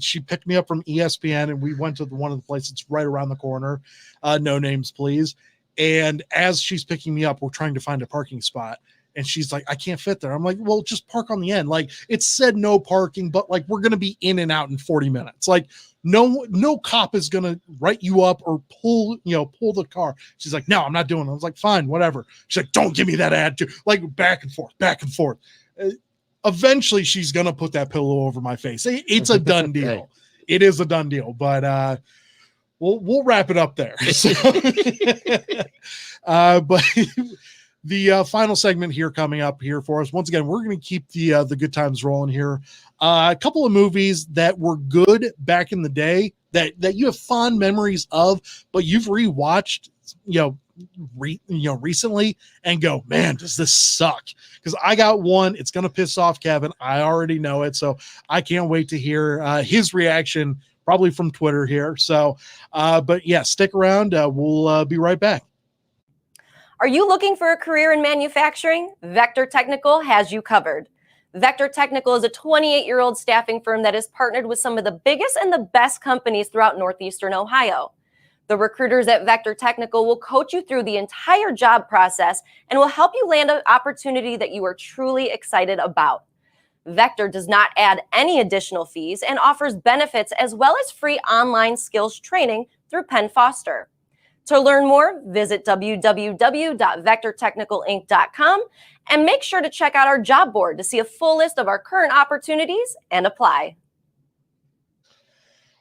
she picked me up from ESPN, and we went to one of the places. It's right around the corner. No names, please. And as she's picking me up, we're trying to find a parking spot. And she's like, I can't fit there. I'm like, well, just park on the end. Like, it said no parking, but like, we're going to be in and out in 40 minutes. Like, no cop is going to write you up or pull the car. She's like, no, I'm not doing it. I was like, fine, whatever. She's like, don't give me that attitude. Like, back and forth. Eventually she's going to put that pillow over my face. It's a done deal. It is a done deal, but we'll wrap it up there. So, but the final segment here coming up here for us. Once again, we're going to keep the good times rolling here. A couple of movies that were good back in the day that you have fond memories of, but you've rewatched, recently and go, man, does this suck? Because I got one. It's going to piss off Kevin. I already know it. So I can't wait to hear his reaction, probably from Twitter here. So, but yeah, stick around. We'll be right back. Are you looking for a career in manufacturing? Vector Technical has you covered. Vector Technical is a 28-year-old staffing firm that is partnered with some of the biggest and the best companies throughout Northeastern Ohio. The recruiters at Vector Technical will coach you through the entire job process and will help you land an opportunity that you are truly excited about. Vector does not add any additional fees and offers benefits as well as free online skills training through Penn Foster. To learn more, visit www.vectortechnicalinc.com and make sure to check out our job board to see a full list of our current opportunities and apply.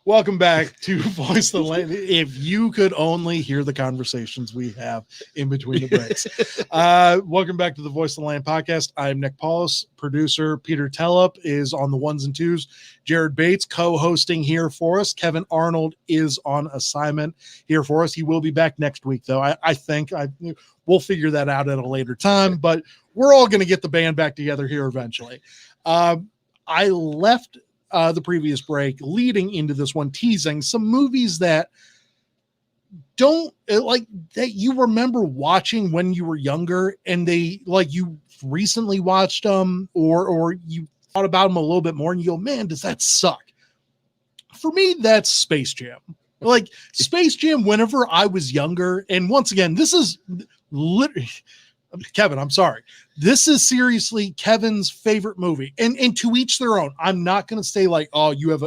Welcome back to Voice the Land. If you could only hear the conversations we have in between the breaks. Welcome back to the Voice of the Land podcast. I'm Nick Paulus, producer. Peter Tellup is on the ones and twos. Jared Bates co-hosting here for us. Kevin Arnold is on assignment here for us. He will be back next week, though. I think we'll figure that out at a later time, but we're all going to get the band back together here eventually. I left the previous break leading into this one, teasing some movies that don't like that you remember watching when you were younger and they like you recently watched them or you thought about them a little bit more and you go, man, does that suck? For me, that's Space Jam. Like Space Jam, whenever I was younger, and once again, this is literally Kevin, I'm sorry. This is seriously Kevin's favorite movie. And to each their own. I'm not going to say like, oh, you have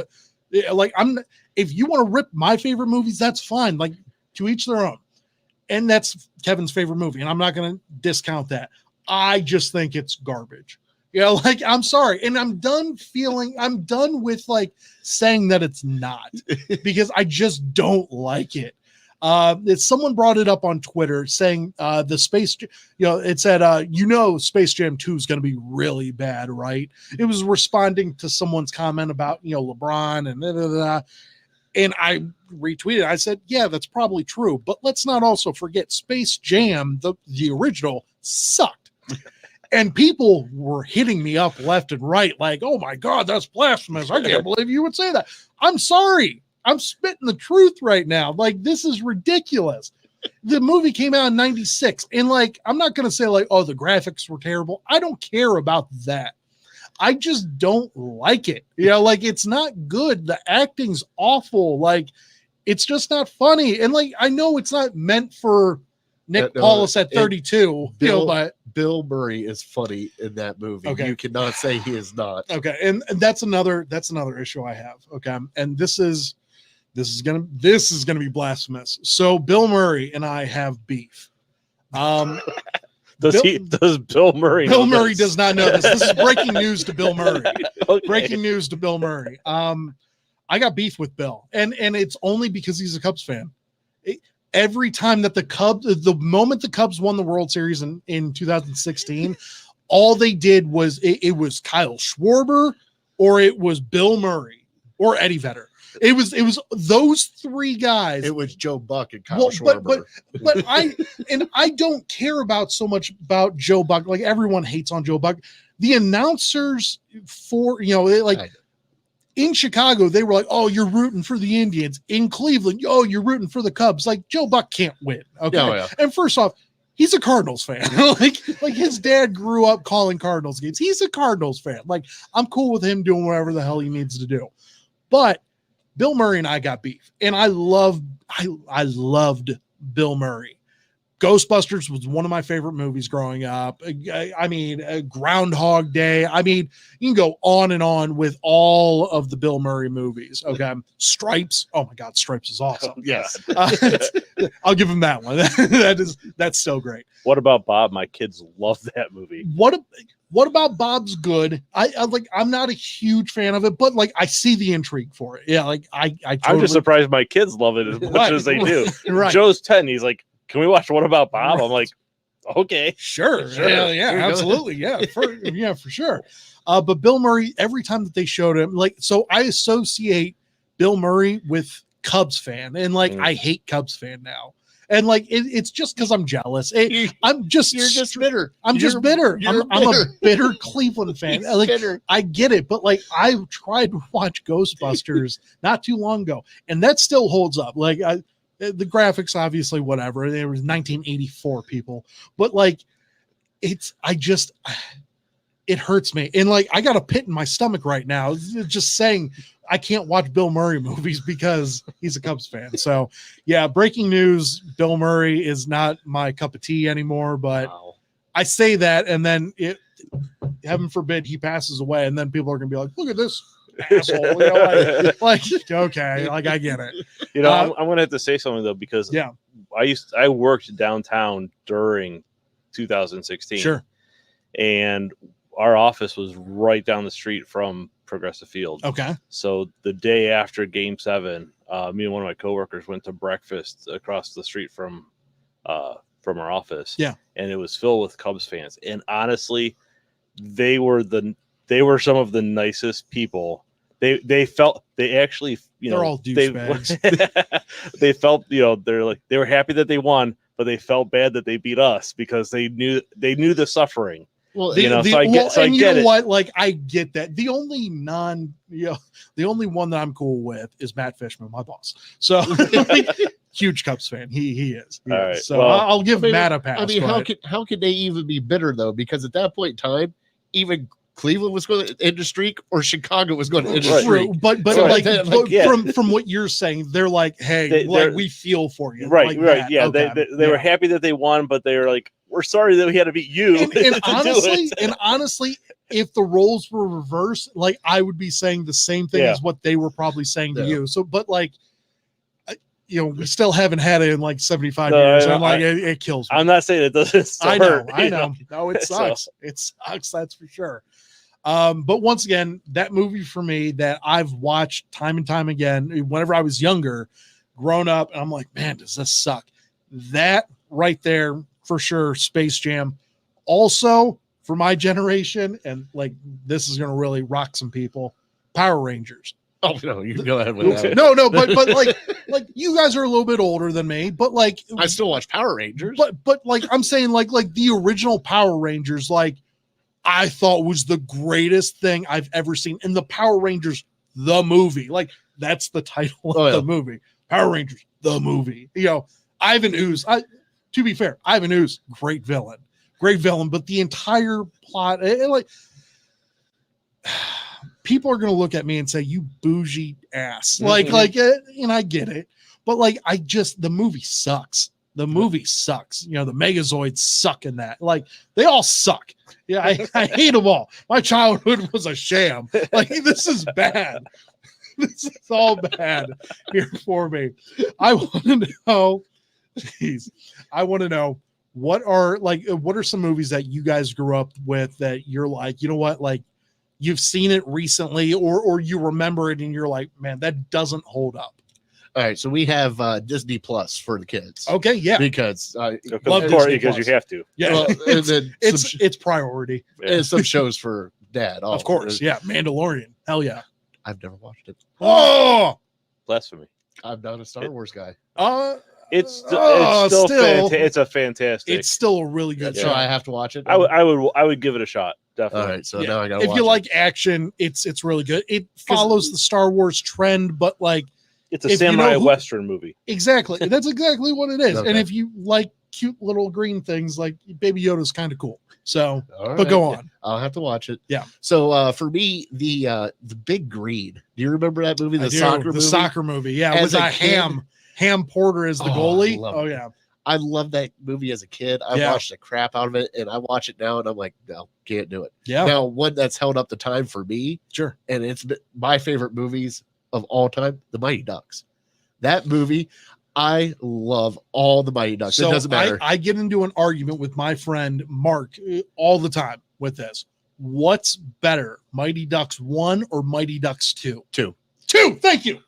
if you want to rip my favorite movies, that's fine. Like to each their own. And that's Kevin's favorite movie. And I'm not going to discount that. I just think it's garbage. Like I'm sorry. And I'm done with like saying that it's not because I just don't like it. Someone brought it up on Twitter saying the Space, it said, Space Jam 2 is going to be really bad, right? It was responding to someone's comment about, LeBron and and I retweeted. I said, yeah, that's probably true. But let's not also forget Space Jam, the original, sucked. And people were hitting me up left and right like, oh, my God, that's blasphemous. I can't believe you would say that. I'm sorry. I'm spitting the truth right now. Like, this is ridiculous. The movie came out in 96. And, like, I'm not going to say, like, oh, the graphics were terrible. I don't care about that. I just don't like it. Like, it's not good. The acting's awful. Like, it's just not funny. And, like, I know it's not meant for Nick Paulus at 32, but Bill Murray is funny in that movie. Okay. You cannot say he is not. Okay, and that's another issue I have. Okay, and this is gonna be blasphemous. So Bill Murray and I have beef. Does Bill Murray? Bill Murray does not know this. This is breaking news to Bill Murray. Okay. Breaking news to Bill Murray. I got beef with Bill, and it's only because he's a Cubs fan. Every time that the moment the Cubs won the World Series in 2016, all they did was it was Kyle Schwarber or it was Bill Murray or Eddie Vedder. It was those three guys. It was Joe Buck and Kyle Schwarber. But I don't care about so much about Joe Buck. Like everyone hates on Joe Buck. The announcers for in Chicago, they were like, oh, you're rooting for the Indians. In Cleveland, oh, you're rooting for the Cubs. Like, Joe Buck can't win. Okay. Oh, yeah. And first off, he's a Cardinals fan. like his dad grew up calling Cardinals games. He's a Cardinals fan. Like, I'm cool with him doing whatever the hell he needs to do. But Bill Murray and I got beef. And I loved Bill Murray. Ghostbusters was one of my favorite movies growing up. I mean, Groundhog Day. I mean, you can go on and on with all of the Bill Murray movies. Okay. Stripes. Oh my God. Stripes is awesome. Yes. I'll give him that one. That's so great. What about Bob? My kids love that movie. What about Bob's good? I'm not a huge fan of it, but like I see the intrigue for it. Yeah. Like I'm just surprised my kids love it as much as they do. Right. Joe's 10. He's like, can we watch What About Bob? I'm like, okay. Sure. Yeah, absolutely. Yeah, for sure. But Bill Murray, every time that they showed him, so I associate Bill Murray with Cubs fan. And I hate Cubs fan now. And it's just because I'm jealous. You're just bitter. I'm just bitter. I'm a bitter Cleveland fan. Bitter. I get it, but I tried to watch Ghostbusters not too long ago, and that still holds up. The graphics, obviously, whatever. There was 1984 people, but it hurts me. And I got a pit in my stomach right now just saying I can't watch Bill Murray movies because he's a Cubs fan. So yeah, breaking news, Bill Murray is not my cup of tea anymore, but wow. I say that. And then heaven forbid he passes away. And then people are going to be like, look at this asshole. Okay. I get it. I'm going to have to say something though, because I worked downtown during 2016. Sure. And our office was right down the street from Progressive Field. Okay. So the day after Game 7, me and one of my coworkers went to breakfast across the street from our office. Yeah. And it was filled with Cubs fans. And honestly, they were some of the nicest people. They actually, they're all douchebags. They felt, they were happy that they won, but they felt bad that they beat us because they knew the suffering. Well, you know, so I get it. What? Like, I get that. The only the only one that I'm cool with is Matt Fishman, my boss. So, like, huge Cubs fan. He is. All right. So well, I'll give Matt a pass. I mean, how could they even be bitter though? Because at that point in time, even Cleveland was going to end a streak, or Chicago was going to end a streak. But from what you're saying, they're like, hey, we feel for you. Right, like right. that. Yeah, okay. they were happy that they won, but they were like, we're sorry that we had to beat you. And honestly, if the roles were reversed, like, I would be saying the same thing as what they were probably saying to you. So, but like, we still haven't had it in like 75 years. I'm like, it kills me. I'm not saying it doesn't still hurt. I know. No, it sucks. It sucks. That's for sure. But once again, that movie for me that I've watched time and time again, whenever I was younger, grown up, and I'm like, man, does this suck? That right there, for sure, Space Jam. Also, for my generation, and like, this is going to really rock some people, Power Rangers. Oh no, you can go ahead with that. No, but like you guys are a little bit older than me, but like I still watch Power Rangers. But like I'm saying, like the original Power Rangers, like, I thought was the greatest thing I've ever seen. And the Power Rangers, the movie, like, that's the title of the movie. Power Rangers, the movie. Ivan Ooze. To be fair, Ivan Ooze, great villain, but the entire plot, like, people are going to look at me and say, you bougie ass. Mm-hmm. And I get it, but like, the movie sucks. The movie sucks. The Megazoids suck in that. Like, they all suck. Yeah, I hate them all. My childhood was a sham. Like, this is bad. This is all bad here for me. I want to know, what are some movies that you guys grew up with that you're like, you know what, like, you've seen it recently or you remember it and you're like, man, that doesn't hold up. All right, so we have Disney Plus for the kids. Okay, yeah, because because you have to. Yeah, well, and then it's priority. Yeah. And some shows for dad. Of course, yeah, Mandalorian. Hell yeah. I've never watched it. Oh, blasphemy! I'm not a Star Wars guy. It's still it's a fantastic. It's still a really good show. So I have to watch it. I would give it a shot. Definitely. All right, so now I got. If you like action, it's really good. It follows the Star Wars trend, but like. It's a samurai Western movie. Exactly. That's exactly what it is. Okay. And if you like cute little green things, like Baby Yoda's kind of cool. So, but go on. I'll have to watch it. Yeah. So for me, the Big Green. Do you remember that movie? The soccer movie. Yeah. With Ham Porter as the goalie. Oh yeah. I love that movie as a kid. I watched the crap out of it, and I watch it now, and I'm like, no, can't do it. Yeah. Now, one that's held up the time for me. Sure. And it's my favorite movies of all time, The Mighty Ducks. That movie, I love all the Mighty Ducks. So it doesn't matter. I get into an argument with my friend Mark all the time with this. What's better, Mighty Ducks 1 or Mighty Ducks 2? 2. 2. Thank you.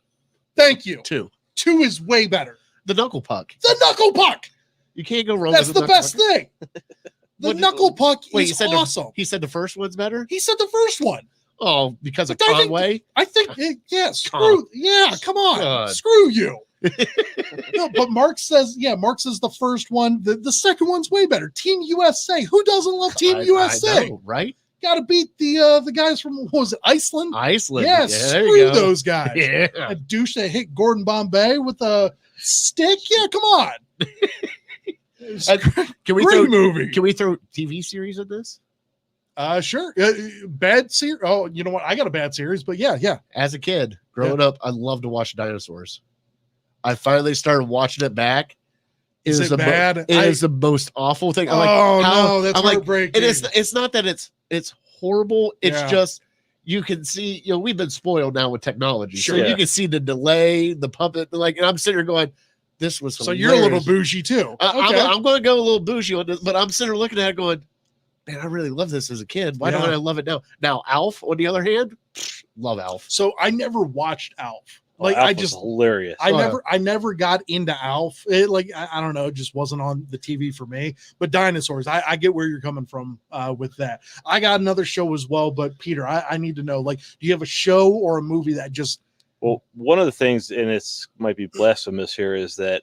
2. 2 is way better. The Knuckle Puck. The Knuckle Puck. You can't go wrong. That's the best thing. The Knuckle Puck is awesome. He said the first one's better? He said the first one. Oh, because of Conway? I think come on. God. Screw you. No, but Mark says the first one, the second one's way better. Team USA. Who doesn't love Team USA? I know, right? Got to beat the guys from, what was it, Iceland? Yeah, screw those guys. Yeah. A douche that hit Gordon Bombay with a stick. Yeah, come on. Can we throw TV series in this? Sure. Bad series. Oh, you know what? I got a bad series, but yeah. As a kid, growing up, I loved to watch dinosaurs. I finally started watching it back. Is it bad? It is the most awful thing. I'm no, that's heartbreaking. And it's not that it's horrible. It's just you can see. We've been spoiled now with technology, so you can see the delay, the puppet. And I'm sitting here going, "This was hilarious." So you're a little bougie too. Okay. I'm going to go a little bougie on this, but I'm sitting here looking at it going, man, I really love this as a kid. Why don't I love it now? Now, Alf, on the other hand, love Alf. So I never watched Alf. Like, Alf was hilarious. I never got into Alf. I don't know, it just wasn't on the TV for me. But dinosaurs, I get where you're coming from with that. I got another show as well, but Peter, I need to know, like, do you have a show or a movie that just? Well, one of the things, and it's might be blasphemous here, is that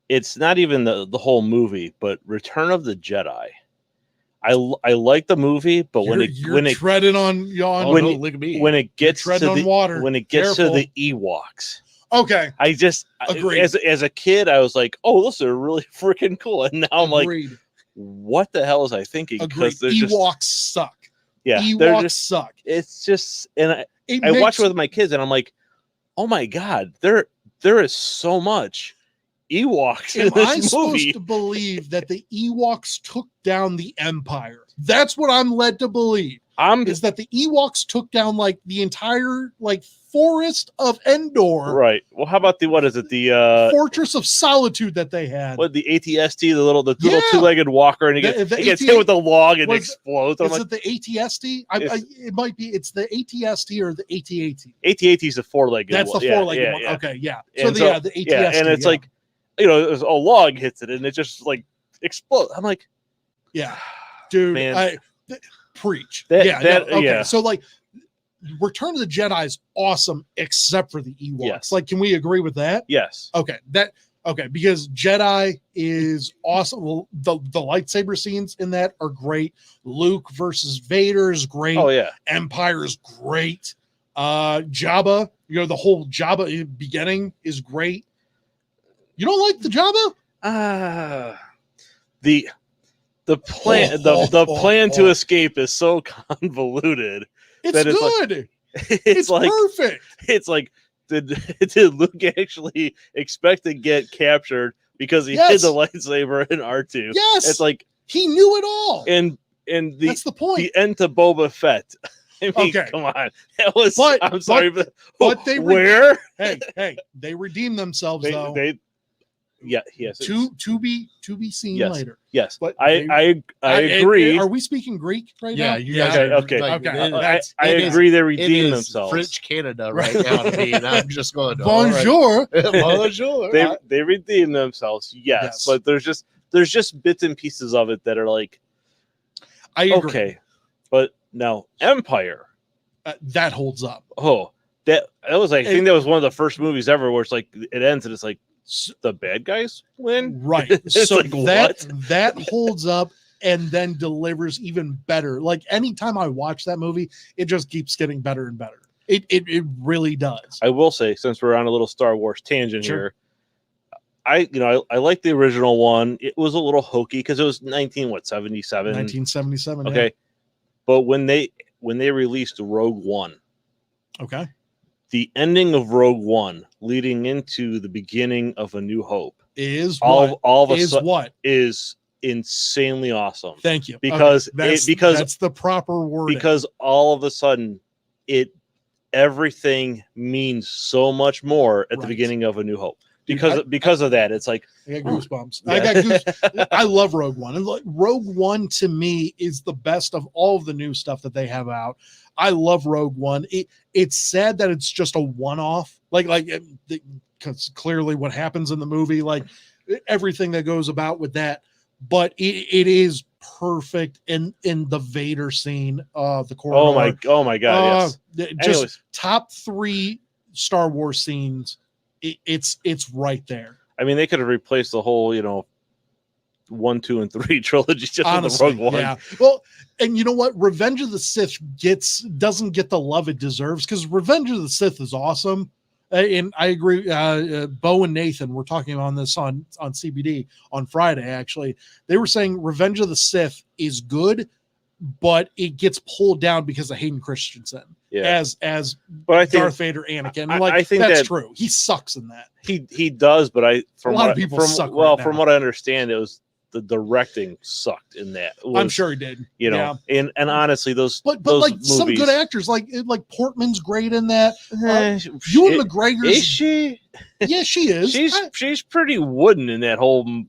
it's not even the whole movie, but Return of the Jedi. I like the movie, but when it treading on look at me. when it gets to on water. When it gets Careful. to the Ewoks. Okay. I just Agreed. As a kid, I was like, "Oh, those are really freaking cool," and now I'm like, "What the hell was I thinking?" Because Ewoks suck. Yeah, Ewoks suck. It's just, and I watch it with my kids, and I'm like, "Oh my god, there is so much Ewoks in this movie." Supposed to believe that the Ewoks took down the Empire? That's what I'm led to believe. Is that the Ewoks took down like the entire forest of Endor? Right. Well, how about the Fortress of Solitude that they had? What, the ATST, the little two-legged walker, and he gets hit with a log and explodes. Is it the ATST? It might be. It's the ATST or the AT-AT. AT-AT is the four-legged. That's the four-legged one. Yeah. Okay, yeah. So the ATST. Yeah, and it's like, a log hits it and it just explodes. I'm like, yeah, dude, man. Preach. Okay. So Return of the Jedi is awesome, except for the Ewoks. Yes. Can we agree with that? Yes. Okay. Because Jedi is awesome. Well, the lightsaber scenes in that are great. Luke versus Vader is great. Oh yeah. Empire is great. Jabba, the whole Jabba beginning is great. You don't like the Jabba? The plan to escape is so convoluted. It's good. It's perfect. It's like, did Luke actually expect to get captured because he hid the lightsaber in R2? Yes. It's like he knew it all. And that's the point. The end to Boba Fett. I mean, come on. That was. I'm sorry, but they where? Hey, they redeemed themselves though. Yes. To be seen later. Yes, but I agree. Are we speaking Greek right now? Yeah, you guys are. Okay. I agree. They redeem themselves. French Canada right now to me, and I'm just going. Bonjour, bonjour. They redeem themselves. Yes, but there's just bits and pieces of it that are like, I agree. Okay, but now Empire, that holds up. Oh, that was I think that was one of the first movies ever where it's like it ends and it's like, the bad guys win, right? So that holds up and then delivers even better. Anytime I watch that movie, it just keeps getting better and better. It really does. I will say, since we're on a little Star Wars tangent here, I like the original one. It was a little hokey because it was 1977. Okay, but when they released Rogue One, okay. The ending of Rogue One, leading into the beginning of A New Hope, is insanely awesome. Thank you. Because that's the proper word. Because all of a sudden, everything means so much more at the beginning of A New Hope. Because of that, it's like I got goosebumps. Yeah. I got goosebumps. I love Rogue One, and Rogue One to me is the best of all of the new stuff that they have out. I love Rogue One. It's sad that it's just a one-off, because clearly what happens in the movie, everything that goes about with that, but it is perfect in the Vader scene, the corridor. Oh my God! Yes. Just top 3 Star Wars scenes. It's right there. I mean, they could have replaced the whole, 1, 2, and 3 trilogy just with the Rogue One. Yeah. Well, and you know what? Revenge of the Sith doesn't get the love it deserves, because Revenge of the Sith is awesome. And I agree. Bo and Nathan were talking on this on CBD on Friday. Actually, they were saying Revenge of the Sith is good, but it gets pulled down because of Hayden Christensen as but I think, Darth Vader Anakin. I think that's true. He sucks in that. He does, but from what I understand, it was the directing sucked in that. I'm sure he did. And honestly, those movies, some good actors like Portman's great in that. Ewan McGregor is she? Yeah, she is. She's pretty wooden in that whole.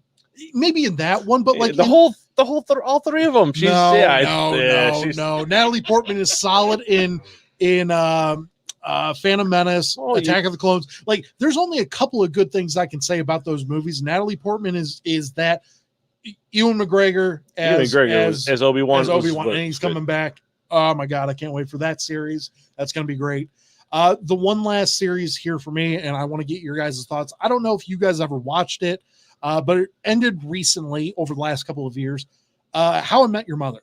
Maybe in that one, but all 3 of them. No. Natalie Portman is solid in Phantom Menace, Attack of the Clones. There's only a couple of good things I can say about those movies. Natalie Portman is that. Ewan McGregor as Obi-Wan, and he's coming back. Oh my God, I can't wait for that series. That's going to be great. The one last series here for me, and I want to get your guys' thoughts. I don't know if you guys ever watched it, but it ended recently over the last couple of years. How I Met Your Mother.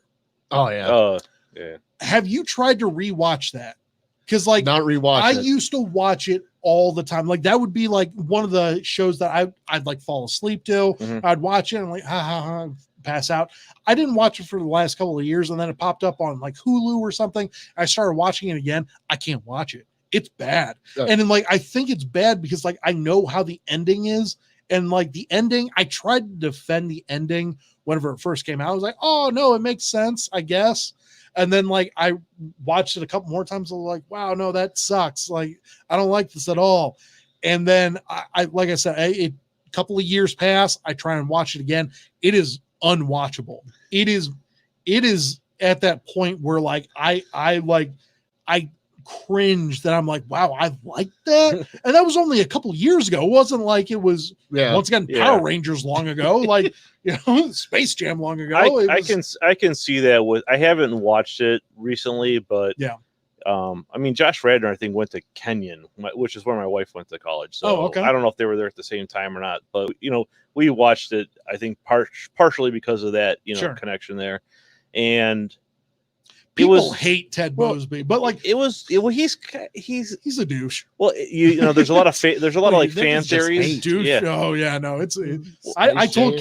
Oh yeah. Yeah. Have you tried to rewatch that? Because like not rewatch I it. used to watch it all the time. Like that would be like one of the shows that I'd like fall asleep to. Mhm. I'd watch it and like pass out. I didn't watch it for the last couple of years, and then it popped up on like Hulu or something. I started watching it again. I can't watch it. It's bad. And then like I think it's bad because like I know how the ending is. And like the ending, I tried to defend the ending whenever it first came out. I was like, oh no, it makes sense, I guess. And then like I watched it a couple more times. I was like, wow, no, that sucks. Like I don't like this at all. And then I like I said, a couple of years pass. I try and watch it again. It is unwatchable. It is at that point where like I cringe that I'm like, wow, I like that. And that was only a couple years ago. It wasn't like it was once again Power Rangers long ago, like Space Jam long ago. I can see that with I haven't watched it recently, but I mean Josh Radnor I think went to Kenyon, which is where my wife went to college. So I don't know if they were there at the same time or not, but we watched it I think partially because of that connection there. And people hate Ted Mosby, but like he's a douche. Well, there's a lot of like fan theories. Douche. Yeah. Oh yeah, no, it's I told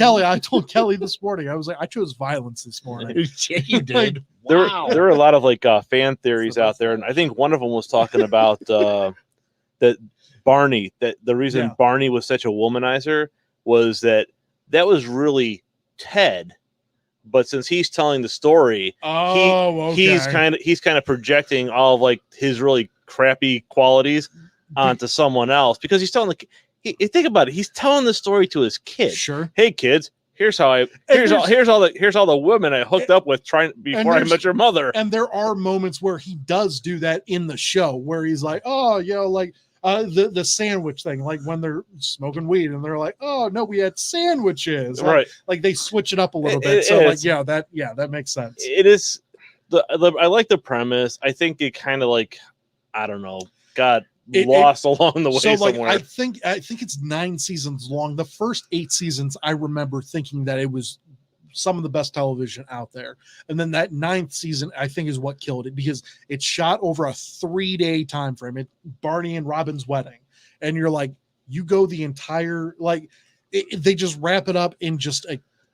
Kelly this morning. I was like, I chose violence this morning. Yeah, you did. There are a lot of like fan theories out there, and I think one of them was talking about that Barney. That the reason Barney was such a womanizer was that was really Ted. But since he's telling the story, he's kind of projecting all of like his really crappy qualities onto someone else because he's telling think about it, he's telling the story to his kids. Sure. Hey kids, here's all the women I hooked up with before I met your mother. And there are moments where he does do that in the show where he's like, oh, like the sandwich thing, like when they're smoking weed and they're like, oh no, we had sandwiches, right? Like they switch it up a little bit. So like, that makes sense. It is I like the premise. I think it kind of like, I don't know, got lost along the way somewhere. I think it's 9 seasons long. The first 8 seasons, I remember thinking that it was some of the best television out there. And then that 9th season, I think, is what killed it because it's shot over a 3-day time frame. Barney and Robin's wedding. And you're like, you go the entire, like, they just wrap it up in just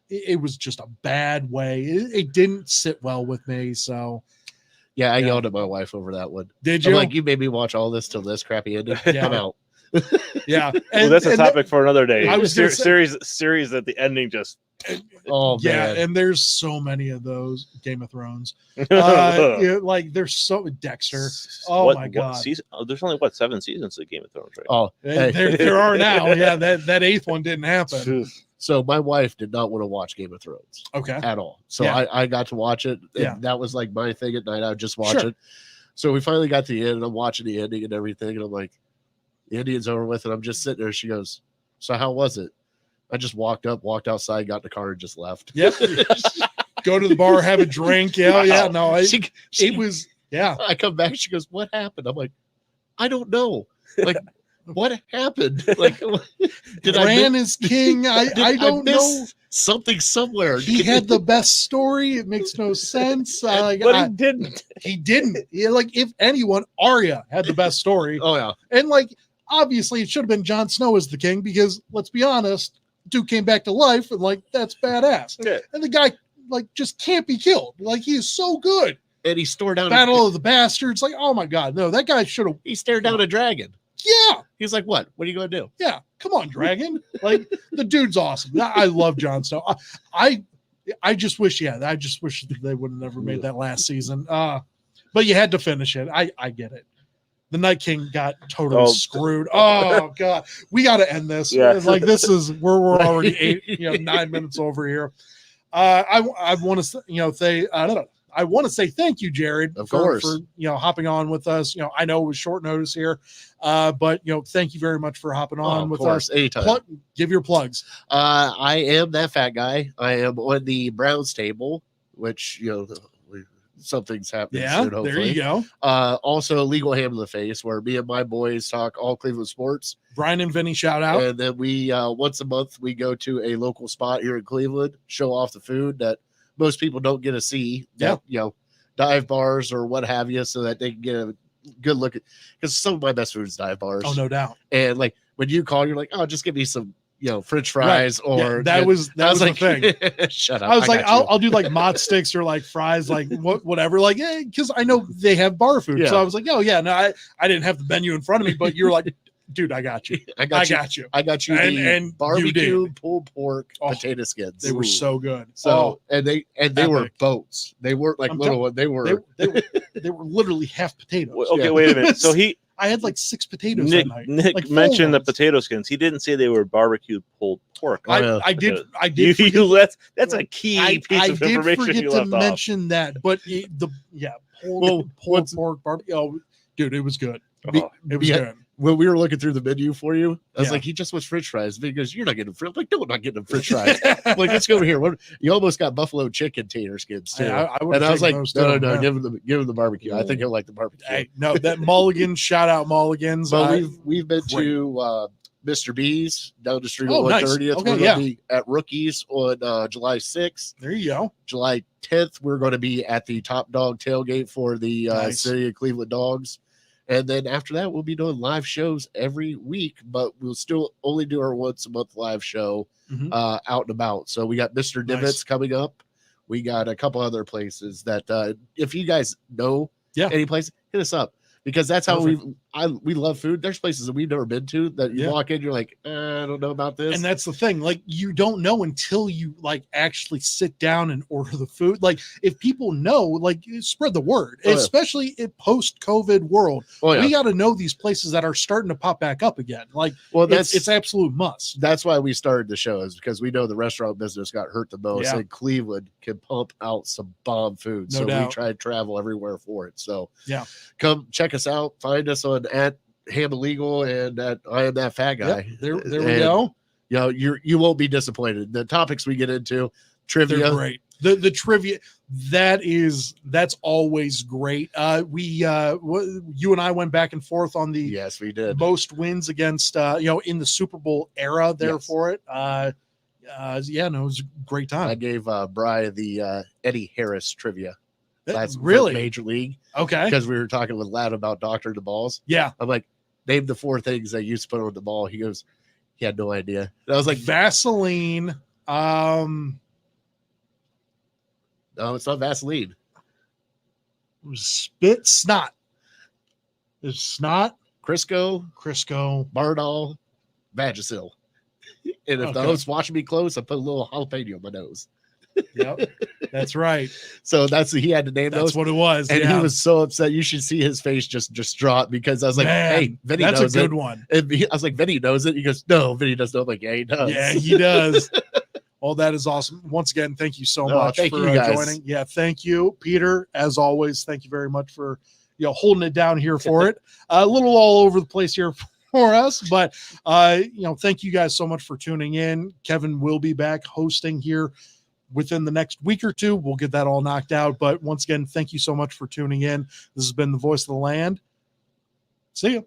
it was just a bad way. It didn't sit well with me. So yeah, I yelled at my wife over that one. Did you? I'm like, you made me watch all this till this crappy ending. I'm out. Yeah. Well, that's a topic for another day. I was series that the ending just man. And there's so many of those Game of Thrones. Like there's so Dexter. Oh my god. There's only 7 seasons of Game of Thrones, right? Oh, there are now. Yeah, that 8th one didn't happen. So my wife did not want to watch Game of Thrones. Okay. At all. So I got to watch it. And that was like my thing at night. I would just watch it. So we finally got to the end and I'm watching the ending and everything. And I'm like, the ending's over with. And I'm just sitting there. She goes, so how was it? I just walked outside, got in the car, and just left. Yep. Go to the bar, have a drink. Yeah. No, it was. I come back. She goes, what happened? I'm like, I don't know. Like, what happened? Like, did Bran is king? I don't know. Something somewhere. He had the best story. It makes no sense. But he didn't. He didn't. Yeah, like, if anyone, Arya had the best story. Oh, yeah. And, like, obviously, it should have been Jon Snow as the king because, let's be honest, dude came back to life and, like, that's badass. Yeah. And the guy, like, just can't be killed. Like, he is so good. And he stared down Battle of the Bastards. Like, oh, my God. No, that guy should have. He stared down a dragon. Yeah. He's like, what? What are you going to do? Yeah. Come on, dragon. Like, the dude's awesome. I love Jon Snow. I just wish, I just wish that they would have never made that last season. But you had to finish it. I get it. The Night King got totally screwed. Oh God, we got to end this. Yeah. Like this is we're already 9 minutes over here. I want to say I want to say thank you, Jared, of course, for hopping on with us. I know it was short notice here, but thank you very much for hopping on with us. Anytime. Give your plugs. I am that fat guy. I am on the Browns table, which something's happening. Yeah, soon, there you go. Also, Legal Ham in the Face, where me and my boys talk all Cleveland sports. Brian and Vinny, shout out. And then we once a month we go to a local spot here in Cleveland, show off the food that most people don't get to see. That, dive bars or what have you, so that they can get a good look at. Because some of my best food is dive bars. Oh, no doubt. And like when you call, you're like, oh, just give me some, French fries or that was like, the thing. Shut up. I was like, I'll do like mott sticks or like fries, like whatever. Like, because I know they have bar food. Yeah. So I was like, oh yeah, no, I didn't have the menu in front of me, but you're like, dude, I got you. I got you. And barbecue pulled pork potato skins. They were so good. So and they were boats. They weren't like little ones. They were literally half potatoes. Okay, wait a minute. So I had like 6 potatoes Nick, that night. Nick like mentioned the potato skins. He didn't say they were barbecued pulled pork. I did. That's a key piece of information. I did forget you to left mention that, but pulled pork barbecue. Oh, dude, it was good. It was good. When we were looking through the menu for you, I was like, he just wants French fries. He goes, you're not getting French. I'm like, no, I'm not getting them French fries. I'm like, let's go over here. You almost got buffalo chicken tater skins too. I was like, no, give him the barbecue. I think he'll like the barbecue. Hey, no, that Mulligan, shout out Mulligan's. But we've been to Mr. B's down the street on 130th. Okay, we're going to be at Rookies on July 6th. There you go. July 10th, we're going to be at the Top Dog tailgate for the City of Cleveland Dogs. And then after that, we'll be doing live shows every week, but we'll still only do our once a month live show out and about. So we got Mr. Divots coming up. We got a couple other places that if you guys know any place, hit us up. Because that's how we love food. There's places that we've never been to that you walk in, you're like, I don't know about this. And that's the thing. Like, you don't know until you like actually sit down and order the food. Like, if people know, like, spread the word, especially in post-COVID world. We got to know these places that are starting to pop back up again. Like, it's absolute must. That's why we started the show, is because we know the restaurant business got hurt the most, and Cleveland can pump out some bomb food. No so doubt. We try to travel everywhere for it. So come check us out. Find us on at Ham Illegal and at I Am That Fat Guy. There we go. You won't be disappointed. The topics we get into, trivia, they're great. The trivia that's always great. You and I went back and forth on the we did most wins against in the Super Bowl era there for it. It was a great time. I gave Bri the Eddie Harris trivia. Really? Major League. Okay. Because we were talking with Lad about doctoring the balls. Yeah. I'm like, name the 4 things they used to put on the ball. He goes, he had no idea. And I was like, Vaseline. No, it's not Vaseline. Spit, snot. There's snot. Crisco, Bardol, Vagisil. And if the host watching me close, I put a little jalapeno on my nose. Yep, that's right. So he had to name those. That's what it was. And he was so upset. You should see his face just drop, because I was like, hey, Vinny knows it. That's a good one. And I was like, Vinny knows it. He goes, no, Vinny doesn't know. I'm like, yeah, he does. Yeah, he does. Well, that is awesome. Once again, thank you so much for joining. Yeah, thank you, Peter. As always, thank you very much for holding it down here for it. A little all over the place here for us, but thank you guys so much for tuning in. Kevin will be back hosting here within the next week or two. We'll get that all knocked out. But once again, thank you so much for tuning in. This has been the Voice of the Land. See you.